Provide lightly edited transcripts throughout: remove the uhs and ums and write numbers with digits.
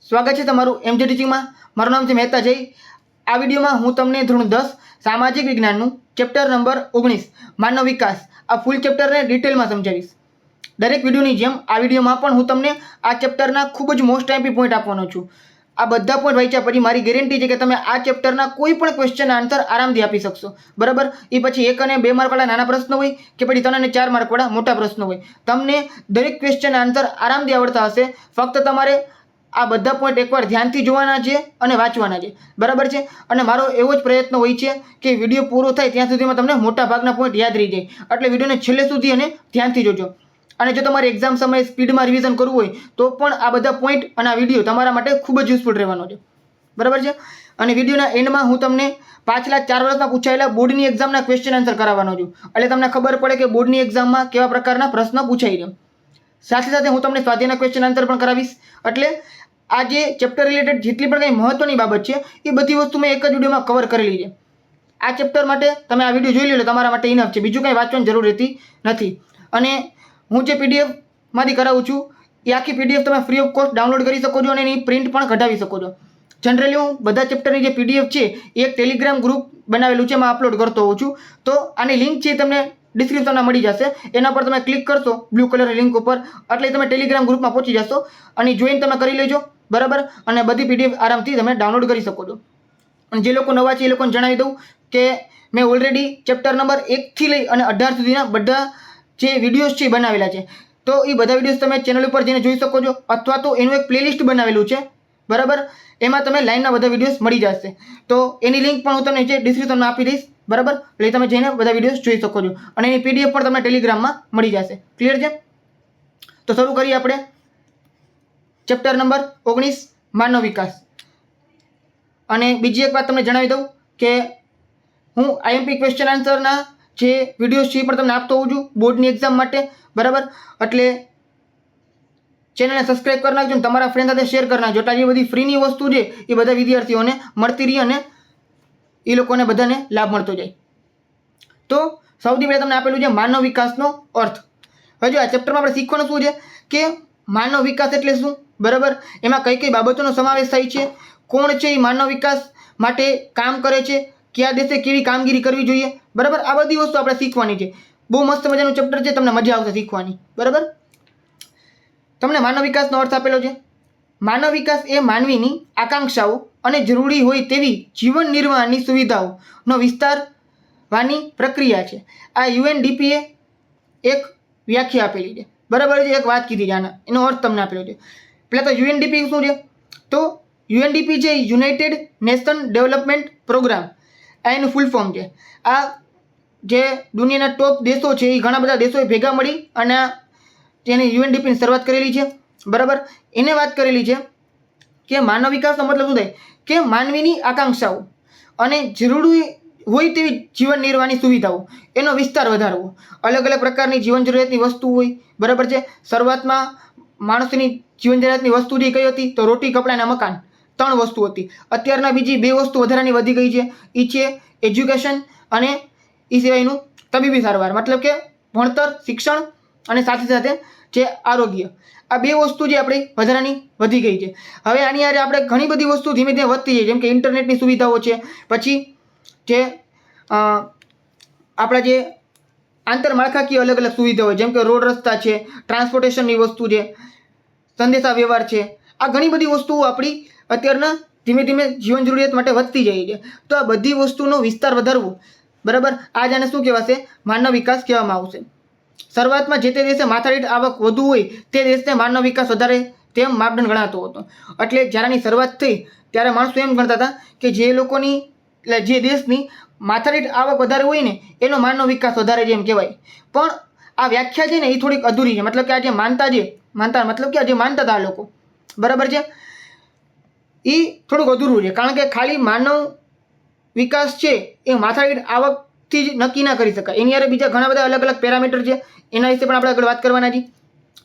સ્વાગત છે તમારું એમજે ટીચિંગમાં. મારું નામ છે મહેતા જય. આ વિડીયોમાં હું તમને ધોરણ 10 સામાજિક વિજ્ઞાનનું ચેપ્ટર નંબર 19 માનવ વિકાસ આ ફૂલ ચેપ્ટરને ડિટેલમાં સમજાવીશ. દરેક વિડીયોની જેમ આ વિડીયોમાં પણ હું તમને આ ચેપ્ટરના ખૂબ જ મોસ્ટ આઈમ્પી પોઈન્ટ આપવાનો છું. આ બધા પોઈન્ટ વાંચ્યા પછી મારી ગેરંટી છે કે તમે આ ચેપ્ટરના કોઈ પણ ક્વેશ્ચન આન્સર આરામથી આપી શકશો. બરાબર? એ પછી 1 અને 2 માર્કવાળા નાના પ્રશ્નો હોય કે પછી 3 અને 4 માર્કવાળા મોટા પ્રશ્નો હોય, તમને દરેક ક્વેશ્ચન આન્સર આરામથી આવડતા હશે. ફક્ત તમારે આ બધા પોઈન્ટ એકવાર ધ્યાનથી જોવાના છે અને વાંચવાના છે. બરાબર છે? અને મારો એવો જ પ્રયત્ન હોય છે કે વિડીયો પૂરો થાય ત્યાં સુધીમાં તમને મોટા ભાગના પોઈન્ટ યાદ રહી જાય. એટલે વિડીયોને છેલ્લે સુધી અને ધ્યાનથી જોજો. અને જો તમારે એક્ઝામ સમયે સ્પીડમાં રિવિઝન કરવું હોય તો પણ આ બધા પોઈન્ટ અને આ વિડીયો તમારા માટે ખૂબ જ યુઝફુલ રહેવાનો છે. બરાબર છે? અને વિડીયોના એન્ડમાં હું તમને પાછલા 4 વર્ષમાં પૂછાયેલા બોર્ડની એક્ઝામના ક્વેશ્ચન આન્સર કરાવવાનો છું. એટલે તમને ખબર પડે કે બોર્ડની એક્ઝામમાં કેવા પ્રકારના પ્રશ્ન પૂછાઈ રહ્યા. સાથે સાથે હું તમને સ્વાધ્યાયના ક્વેશ્ચન આન્સર પણ કરાવીશ. એટલે આ જે ચેપ્ટર રિલેટેડ જેટલી પણ કંઈ મહત્વની બાબત છે એ બધી વસ્તુ મેં એક જ વિડીયોમાં કવર કરેલી છે. આ ચેપ્ટર માટે તમે આ વિડીયો જોઈ લો, તમારા માટે ઇનફ છે. બીજું કંઈ વાંચવાની જરૂર રહેતી નથી. અને હું જે પીડીએફમાંથી કરાવું છું એ આખી પીડીએફ તમે ફ્રી ઓફ કોસ્ટ ડાઉનલોડ કરી શકો છો અને એની પ્રિન્ટ પણ કઢાવી શકો છો. જનરલી હું બધા ચેપ્ટરની જે પીડીએફ છે એ એક ટેલિગ્રામ ગ્રુપ બનાવેલું છે, એમાં અપલોડ કરતો હોઉં છું. તો આની લિંક છે તમને ડિસ્ક્રિપ્શનમાં મળી જશે. એના પર તમે ક્લિક કરશો બ્લુ કલરની લિંક ઉપર, એટલે તમે ટેલિગ્રામ ગ્રુપમાં પહોંચી જશો અને જોઈન તમે કરી લેજો. બરાબર? અને બધી પીડીએફ આરામથી તમે ડાઉનલોડ કરી શકો છો. અને જે લોકો નવા છે એ લોકોને જણાવી દઉં કે મેં ઓલરેડી ચેપ્ટર નંબર 1 થી લઈ અને 18 સુધીના બધા જે વિડીયોઝ છે એ બનાવેલા છે. તો એ બધા વિડીયોઝ તમે ચેનલ ઉપર જઈને જોઈ શકો છો, અથવા તો એનું એક પ્લેલિસ્ટ બનાવેલું છે. બરાબર? એમાં તમે લાઈનના બધા વિડીયોઝ મળી જશે. તો એની લિંક પણ હું તમને જે ડિસ્ક્રિપ્શનમાં આપી દઈશ. બરાબર? એટલે તમે જઈને બધા વિડીયોઝ જોઈ શકો છો અને એની પીડીએફ પણ તમને ટેલિગ્રામમાં મળી જશે. ક્લિયર છે? તો શરૂ કરીએ આપણે ચેપ્ટર નંબર 19 માનવ વિકાસ. અને બીજી એક વાત તમને જણાવી દઉં કે હું આઈએમપી ક્વેશ્ચન આન્સરના જે વિડીયોઝ છે એ પણ તમને આપતો હોઉં છું બોર્ડની એક્ઝામ માટે. બરાબર? એટલે ચેનલને સબસ્ક્રાઈબ કરી નાખજો અને તમારા ફ્રેન્ડ સાથે શેર કરી નાખજો. એટલે આ જે બધી ફ્રીની વસ્તુ છે એ બધા વિદ્યાર્થીઓને મળતી રહી અને એ લોકોને બધાને લાભ મળતો જાય. તો સૌથી પહેલાં તમને આપેલું છે માનવ વિકાસનો અર્થ. હવે જો આ ચેપ્ટરમાં આપણે શીખવાનું શું છે કે માનવ વિકાસ એટલે શું? બરાબર? એમાં કઈ કઈ બાબતોનો સમાવેશ થાય છે, કોણ છે એ માનવ વિકાસ માટે કામ કરે છે, કયા દેશે કેવી કામગીરી કરવી જોઈએ. બરાબર? આ બધી વસ્તુ આપણે શીખવાની છે. બહુ મસ્ત મજાનું ચેપ્ટર છે, તમને મજા આવશે શીખવાની. બરાબર? તમને માનવ વિકાસનો અર્થ આપેલો છે. માનવ વિકાસ એ માનવીની આકાંક્ષાઓ અને જરૂરી હોય તેવી જીવન નિર્વાહની સુવિધાઓનો વિસ્તારવાની પ્રક્રિયા છે. આ યુએનડીપીએ એક વ્યાખ્યા આપેલી છે. બરાબર છે? એક વાત કીધી છે આના, એનો અર્થ તમને આપેલો છે. પહેલાં તો યુએનડીપી શું છે? તો યુએનડીપી છે યુનાઇટેડ નેશન ડેવલપમેન્ટ પ્રોગ્રામ. આ એનું ફૂલ ફોર્મ છે. આ જે દુનિયાના ટોપ દેશો છે એ ઘણા બધા દેશોએ ભેગા મળી અને તેની યુએનડીપીની શરૂઆત કરેલી છે. બરાબર? એને વાત કરેલી છે કે માનવ વિકાસનો મતલબ શું થાય કે માનવીની આકાંક્ષાઓ અને જરૂરી હોય તેવી જીવન નિર્વાહની સુવિધાઓ એનો વિસ્તાર વધારવો. અલગ અલગ પ્રકારની જીવન જરૂરિયાતની વસ્તુ હોય. બરાબર છે? શરૂઆતમાં માણસની જીવન જરૂરિયાતની વસ્તુ જે કઈ હતી તો રોટી, કપડાં અને મકાન, 3 વસ્તુ હતી. અત્યારના બીજી 2 વસ્તુ વધારાની વધી ગઈ છે. એ છે એજ્યુકેશન અને એ સિવાયનું તબીબી સારવાર. મતલબ કે ભણતર, શિક્ષણ અને સાથે સાથે જે આરોગ્ય. આ 2 વસ્તુ જે આપણી વધારાની વધી ગઈ છે. હવે આની યારે આપણે ઘણી બધી વસ્તુ ધીમે ધીમે વધતી જાય, જેમ કે ઇન્ટરનેટની સુવિધાઓ છે, પછી જે આપણા જે આંતરમાળખાકીય અલગ અલગ સુવિધાઓ જેમ કે રોડ રસ્તા છે, ટ્રાન્સપોર્ટેશનની વસ્તુ છે, સંદેશા વ્યવહાર છે. આ ઘણી બધી વસ્તુઓ આપણી અત્યારના ધીમે ધીમે જીવન જરૂરિયાત માટે વધતી જાય છે. તો આ બધી વસ્તુનો વિસ્તાર વધારવો. બરાબર? આ જાણે શું કહેવાશે? માનવ વિકાસ કહેવામાં આવશે. શરૂઆતમાં જે તે દેશે માથાદીઠ આવક વધુ હોય તે દેશને માનવ વિકાસ વધારે તેમ માપદંડ ગણાતો હતો. એટલે જ્યારે શરૂઆત થઈ ત્યારે માણસો એમ ગણતા હતા કે જે લોકોની એટલે જે દેશની માથાદીઠ આવક વધારે હોય ને એનો માનવ વિકાસ વધારે છે એમ કહેવાય. પણ આ વ્યાખ્યા છે ને એ થોડીક અધૂરી છે. મતલબ કે આ જે માનતા મતલબ કે આ જે માનતા હતા આ લોકો, બરાબર છે, એ થોડુંક અધૂરું છે. કારણ કે ખાલી માનવ વિકાસ છે એ માથાદીઠ આવકથી જ નક્કી ના કરી શકાય. એની યારે બીજા ઘણા બધા અલગ અલગ પેરામીટર છે, એના વિશે પણ આપણે આગળ વાત કરવાના છીએ.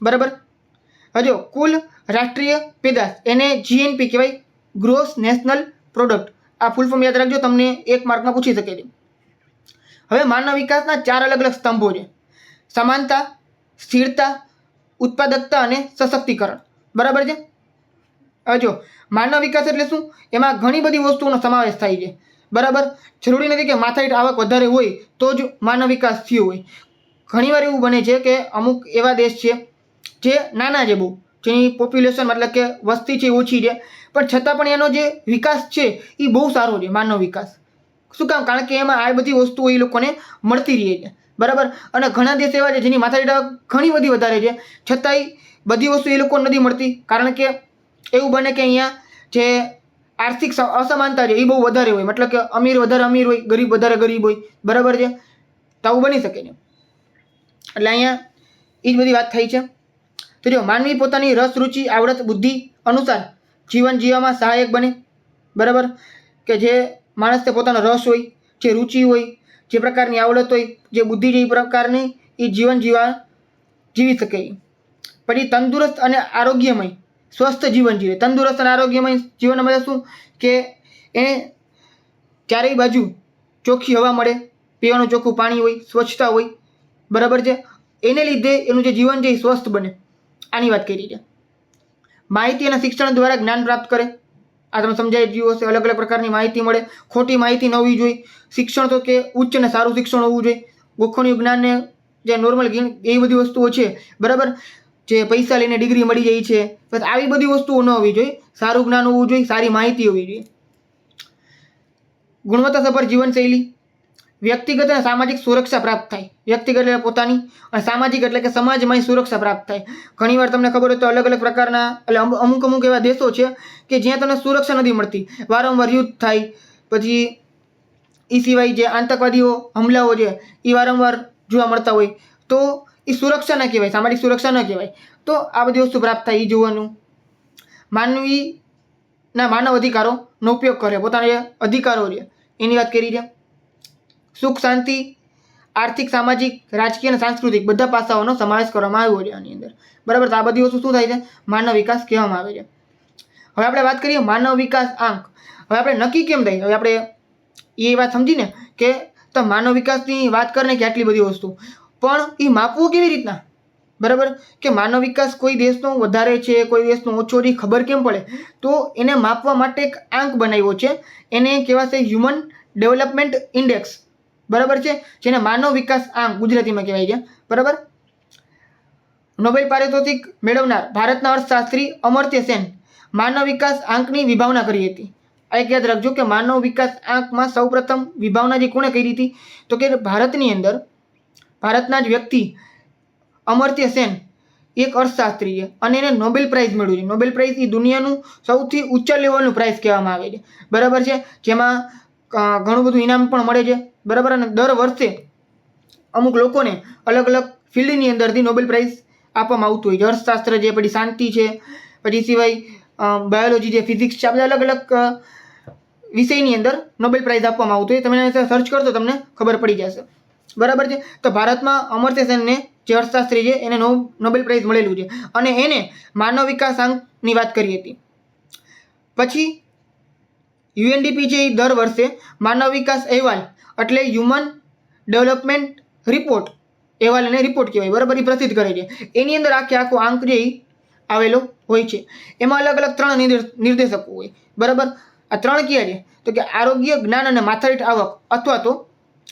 બરાબર? હજો કુલ રાષ્ટ્રીય પેદાશ એને જીએનપી કહેવાય, ગ્રોસ નેશનલ પ્રોડક્ટ. આ ફૂલ ફોર્મ યાદ રાખજો, તમને 1 માર્કમાં પૂછી શકે છે. હવે માનવ વિકાસના 4 અલગ અલગ સ્તંભો છે: સમાનતા, સ્થિરતા, ઉત્પાદકતા અને સશક્તિકરણ. બરાબર છે? હવે જો માનવ વિકાસ એટલે શું, એમાં ઘણી બધી વસ્તુઓનો સમાવેશ થાય છે, બરાબર. જરૂરી નથી કે માથાદીઠ આવક વધારે હોય તો જ માનવ વિકાસ થયો હોય. ઘણીવાર એવું બને છે કે અમુક એવા દેશ છે જે નાના છે બહુ, જેની પોપ્યુલેશન મતલબ કે વસ્તી છે ઓછી છે, પણ છતાં પણ એનો જે વિકાસ છે એ બહુ સારો છે, માનવ વિકાસ. શું કામ? કારણ કે એમાં આ બધી વસ્તુઓ એ લોકોને મળતી રહે છે, બરાબર. અને ઘણા દેશ એવા છે જેની માથાદીઠ આવક ઘણી બધી વધારે છે, છતાંય બધી વસ્તુ એ લોકોને નથી મળતી. કારણ કે એવું બને કે અહીંયા જે આર્થિક અસમાનતા છે એ બહુ વધારે હોય, મતલબ કે અમીર વધારે અમીર હોય, ગરીબ વધારે ગરીબ હોય, બરાબર છે. તો આવું બની શકે છે. એટલે અહીંયા એ જ બધી વાત થઈ છે. તો જો માનવી પોતાની રસ, રુચિ, આવડત, બુદ્ધિ અનુસાર જીવન જીવવામાં સહાયક બને, બરાબર. કે જે માણસને પોતાનો રસ હોય, જે રુચિ હોય, જે પ્રકારની આવડત હોય, જે બુદ્ધિ છે એ પ્રકારની એ જીવન જીવી શકે. પછી તંદુરસ્ત અને આરોગ્યમય સ્વસ્થ જીવન જીવે. તંદુરસ્ત અને આરોગ્યમય જીવનના મતલબ શું કે એને ચારેય બાજુ ચોખ્ખી હવા મળે, પીવાનું ચોખ્ખું પાણી હોય, સ્વચ્છતા હોય, બરાબર છે. એને લીધે એનું જે જીવન છે એ સ્વસ્થ બને. આની વાત કરી છે. માહિતી અને શિક્ષણ દ્વારા જ્ઞાન પ્રાપ્ત કરે. આ તમે સમજાઈ ગયું હશે. અલગ અલગ પ્રકારની માહિતી મળે. ખોટી માહિતી ન હોવી જોઈએ. શિક્ષણ તો કે ઉચ્ચ અને સારું શિક્ષણ હોવું જોઈએ. ગોખણિયું જ્ઞાનને જે નોર્મલ એ બધી વસ્તુઓ છે, બરાબર, જે પૈસા લઈને ડિગ્રી મળી જાય છે, બસ આવી બધી વસ્તુઓ ન હોવી જોઈએ. સારું જ્ઞાન હોવું જોઈએ, સારી માહિતી હોવી જોઈએ. ગુણવત્તાસભર જીવનશૈલી. વ્યક્તિગત અને સામાજિક સુરક્ષા પ્રાપ્ત થાય. વ્યક્તિગત એટલે પોતાની, અને સામાજિક એટલે કે સમાજમાં સુરક્ષા પ્રાપ્ત થાય. ઘણીવાર તમને ખબર હોય તો અલગ અલગ પ્રકારના એટલે અમુક એવા દેશો છે કે જ્યાં તમને સુરક્ષા નથી મળતી, વારંવાર યુદ્ધ થાય. પછી એ સિવાય જે આતંકવાદીઓ હુમલાઓ છે એ વારંવાર જોવા મળતા હોય, તો એ સુરક્ષા ન કહેવાય, સામાજિક સુરક્ષા ન કહેવાય. તો આ બધી વસ્તુ પ્રાપ્ત થાય એ જોવાનું. માનવ અધિકારોનો ઉપયોગ કરે, પોતાના જે અધિકારો છે એની વાત કરી છે. સુખ, શાંતિ, આર્થિક, સામાજિક, રાજકીય અને સાંસ્કૃતિક બધા પાસાઓનો સમાવેશ કરવામાં આવ્યો છે આની અંદર, બરાબર. તો આ બધી વસ્તુ શું થાય છે? માનવ વિકાસ કહેવામાં આવે છે. હવે આપણે વાત કરીએ માનવ વિકાસ આંક. હવે આપણે નક્કી કેમ થાય? હવે આપણે એ વાત સમજીને કે તો માનવ વિકાસની વાત કરીને કે આટલી બધી વસ્તુ, પણ એ માપવું કેવી રીતના, બરાબર. કે માનવ વિકાસ કોઈ દેશનો વધારે છે, કોઈ દેશનો ઓછો છે, ખબર કેમ પડે? તો એને માપવા માટે એક આંક બનાવ્યો છે. એને કહેવાશે હ્યુમન ડેવલપમેન્ટ ઇન્ડેક્સ, બરાબર છે, જેને માનવ વિકાસ આંક ગુજરાતીમાં કહેવાય છે, બરાબર. નોબેલ પારિતોષિક મેળવનાર ભારતના અર્થશાસ્ત્રી અમર્ત્ય સેન માનવ વિકાસ આંકની વિભાવના કરી હતી. આ એક યાદ રાખજો કે માનવ વિકાસ આંકમાં સૌપ્રથમ વિભાવના જે કોણે કરી હતી? તો કે ભારતની અંદર ભારતના જ વ્યક્તિ અમર્ત્ય સેન એક અર્થશાસ્ત્રી છે અને એને નોબેલ પ્રાઇઝ મળ્યું છે. નોબેલ પ્રાઇઝ એ દુનિયાનું સૌથી ઊંચા લેવલનું પ્રાઇઝ કહેવામાં આવે છે, બરાબર છે, જેમાં ઘણું બધું ઇનામ પણ મળે છે, બરાબર. અને દર વર્ષે અમુક લોકોને અલગ અલગ ફિલ્ડની અંદરથી નોબેલ પ્રાઇઝ આપવામાં આવતું હોય છે. અર્થશાસ્ત્ર છે, પછી શાંતિ છે, પછી સિવાય બાયોલોજી છે, ફિઝિક્સ છે, આ બધા અલગ અલગ વિષયની અંદર નોબેલ પ્રાઇઝ આપવામાં આવતું હોય. તમે સર્ચ કરશો તમને ખબર પડી જશે, બરાબર છે. તો ભારતમાં અમર્ત્ય સેનને જે અર્થશાસ્ત્રી છે એને નોબેલ પ્રાઇઝ મળેલું છે અને એને માનવ વિકાસ આંકની વાત કરી હતી. પછી યુએનડીપી છે એ દર વર્ષે માનવ વિકાસ અહેવાલ એટલે હ્યુમન ડેવલપમેન્ટ રિપોર્ટ, અહેવાલ અને રિપોર્ટ કહેવાય, બરાબર, એ પ્રસિદ્ધ કરે છે. એની અંદર આખો આંક જે આવેલો હોય છે. એમાં અલગ અલગ 3 નિર્દેશકો હોય, બરાબર. આ 3 કયા છે? તો કે આરોગ્ય, જ્ઞાન અને માથાદીઠ આવક, અથવા તો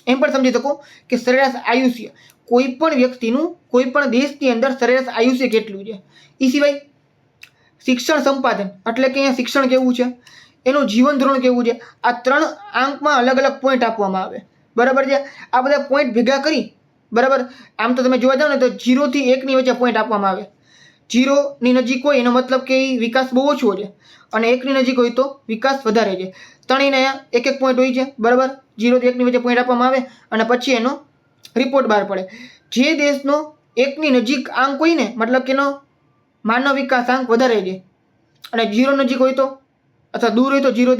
એમ પણ સમજી શકો કે સરેરાશ આયુષ્ય. કોઈ પણ વ્યક્તિનું કોઈ પણ દેશની અંદર સરેરાશ આયુષ્ય કેટલું છે. એ સિવાય શિક્ષણ સંપાદન એટલે કે અહીંયા શિક્ષણ કેવું છે, એનું જીવન ધોરણ કેવું છે. આ 3 આંકમાં અલગ અલગ પોઈન્ટ આપવામાં આવે, બરાબર છે. આ બધા પોઈન્ટ ભેગા કરી, બરાબર. આમ તો તમે જોવા જાઓ ને તો 0 થી 1 ની વચ્ચે પોઈન્ટ આપવામાં આવે. 0 ની નજીક હોય એનો મતલબ કે વિકાસ બહુ ઓછો છે, અને 1 ની નજીક હોય તો વિકાસ વધારે છે. ત્રણેયને એક એક પોઈન્ટ હોય છે, બરાબર. 0 થી 1 ની વચ્ચે પોઈન્ટ આપવામાં આવે અને પછી એનો રિપોર્ટ બહાર પડે. જે દેશનો 1 ની નજીક આંક હોય ને, મતલબ કે એનો માનવ વિકાસ આંક વધારે છે, અને 0 નજીક હોય તો અથવા દૂર હોય તો 1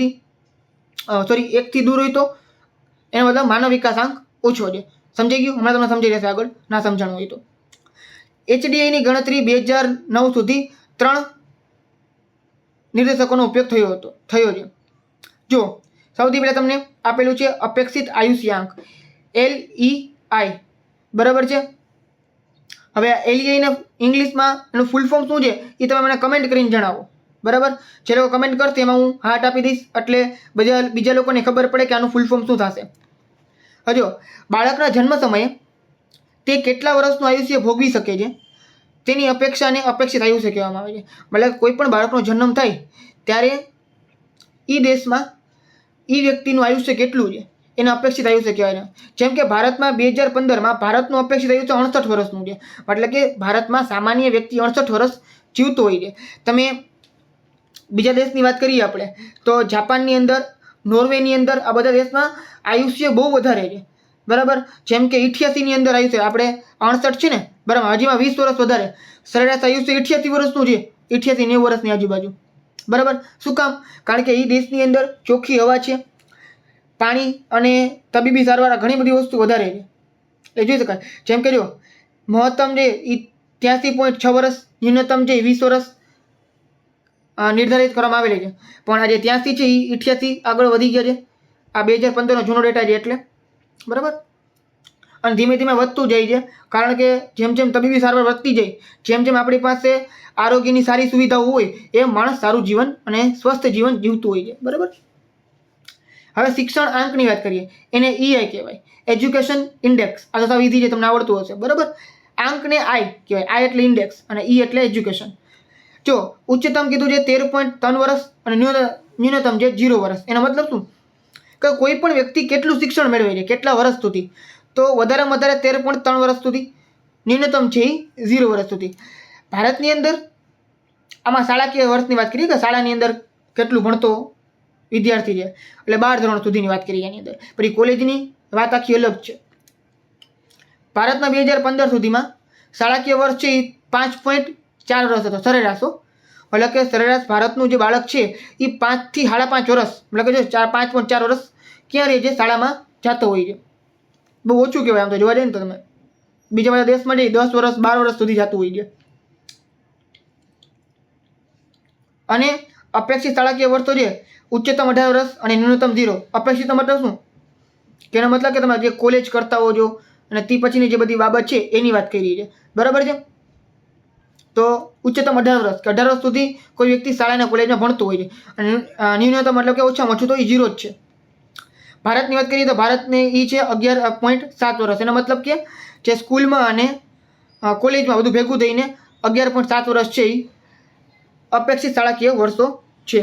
થી દૂર હોય તો એનો મતલબ માનવ વિકાસ આંક ઓછો છે. સમજાઈ ગયું? હમણાં તમને સમજાઈ જશે, આગળ ના સમજાણું હોય તો. HDIની ગણતરી 2009 સુધી 3 નિર્દેશકોનો ઉપયોગ થયો છે. જો સૌથી પહેલાં તમને આપેલું છે અપેક્ષિત આયુષ્યાંક, LEI, બરાબર છે. હવે આ LEI ને ઇંગ્લિશમાં એનું ફૂલ ફોર્મ શું છે એ તમે મને કમેન્ટ કરીને જણાવો, બરાબર? જે લોકો કમેન્ટ કરશે એમાં હું હાર્ટ આપી દઈશ, એટલે બીજા લોકોને ખબર પડે કે આનું ફૂલ ફોર્મ શું થશે. હજો બાળકના જન્મ સમયે તે કેટલા વર્ષનું આયુષ્ય ભોગવી શકે છે તેની અપેક્ષાને અપેક્ષિત આયુષ્ય કહેવામાં આવે છે. મતલબ કોઈ પણ બાળકનો જન્મ થાય ત્યારે એ દેશમાં એ વ્યક્તિનું આયુષ્ય કેટલું છે એને અપેક્ષિત આયુષ્ય કહેવાય છે. જેમ કે ભારતમાં 2015માં ભારતનું અપેક્ષિત આયુષ્ય 68 વર્ષનું છે. એટલે કે ભારતમાં સામાન્ય વ્યક્તિ 68 વર્ષ જીવતો હોય છે. તમે બીજા દેશની વાત કરીએ આપણે તો જાપાનની અંદર, નોર્વેની અંદર, આ બધા દેશમાં આયુષ્ય બહુ વધારે છે. બરાબર? જેમ કે 88ની અંદર આયુષ્ય, આપણે 68 છે ને, બરાબર, હજીમાં 20 વર્ષ વધારે. સરેરાશ આયુષ્ય 88 વર્ષનું છે, 88-90 વર્ષની આજુબાજુ. બરાબર? શું કામ? કારણ કે એ દેશની અંદર ચોખ્ખી હવા છે, પાણી અને તબીબી સારવાર, ઘણી બધી વસ્તુ વધારે છે. એ જોઈ શકાય. જેમ કે જો મહત્તમ છે એ 83.6 વર્ષ, ન્યૂનતમ છે 20 વર્ષ નિર્ધારિત કરવામાં આવેલી છે. પણ આજે 83 છે એ 88 આગળ વધી ગયા છે. આ 2015નો જૂનો ડેટા છે એટલે. બરાબર? અને ધીમે ધીમે વધતું જાય છે, કારણ કે જેમ જેમ તબીબી સારવાર વધતી જાય, જેમ જેમ આપણી પાસે આરોગ્યની સારી સુવિધાઓ હોય, એમ માણસ સારું જીવન અને સ્વસ્થ જીવન જીવતું હોય છે. બરાબર? હવે શિક્ષણ આંકની વાત કરીએ, એને EI કહેવાય, એજ્યુકેશન ઇન્ડેક્સ. આ તો વિધિ જે તમને આવડતું હશે. બરાબર? આંકને આઈ કહેવાય. આઈ એટલે ઇન્ડેક્સ અને E એટલે એજ્યુકેશન. જો ઉચ્ચતમ કીધું છે 13.3 વર્ષ અને ન્યૂનતમ છે 0 વર્ષ. એનો મતલબ શું? કે કોઈ પણ વ્યક્તિ કેટલું શિક્ષણ મેળવે છે, કેટલા વર્ષ સુધી, તો વધારેમાં વધારે 13.3 વર્ષ સુધી, ન્યૂનતમ છે એ 0 વર્ષ સુધી. ભારતની અંદર આમાં શાળાકીય વર્ષની વાત કરીએ કે શાળાની અંદર કેટલું ભણતો વિદ્યાર્થી છે, એટલે 12 ધોરણ સુધીની વાત કરીએ એની અંદર. પછી કોલેજની વાત આખી અલગ છે. ભારતના 2015 સુધીમાં શાળાકીય વર્ષ છે એ 5.4 વર્ષ હતો સરેરાશ. એટલે કે સરેરાશ ભારતનું જે બાળક છે એ 5 થી 5.5 વર્ષ, એટલે કે જો 5.4 વર્ષ ક્યાં રહે છે? શાળામાં જતો હોય છે. બહુ ઓછું કહેવાય આમ તો જોવા જઈએ ને તો. તમે બીજા બધા દેશમાં જઈએ 10 વર્ષ 12 વર્ષ સુધી જતું હોય છે. અને અપેક્ષિત શાળાકીય વર્ષો છે ઉચ્ચતમ 18 વર્ષ અને ન્યૂનતમ 0. અપેક્ષિત મતલબ શું? કે એનો મતલબ કે તમે જે કોલેજ કરતા હો છો અને તે પછીની જે બધી બાબત છે એની વાત કરી છે. બરાબર છે? તો ઉચ્ચતમ 18 વર્ષ કે 18 વર્ષ સુધી કોઈ વ્યક્તિ શાળા અને કોલેજમાં ભણતું હોય છે. અને ન્યૂનતમ મતલબ કે ઓછામાં ઓછું તો એ 0 જ છે. ભારતની વાત કરીએ તો ભારતને એ છે 11.7 વર્ષ. એનો મતલબ કે જે સ્કૂલમાં અને કોલેજમાં બધું ભેગું થઈને 11.7 વર્ષ છે એ અપેક્ષિત શાળાકીય વર્ષો છે.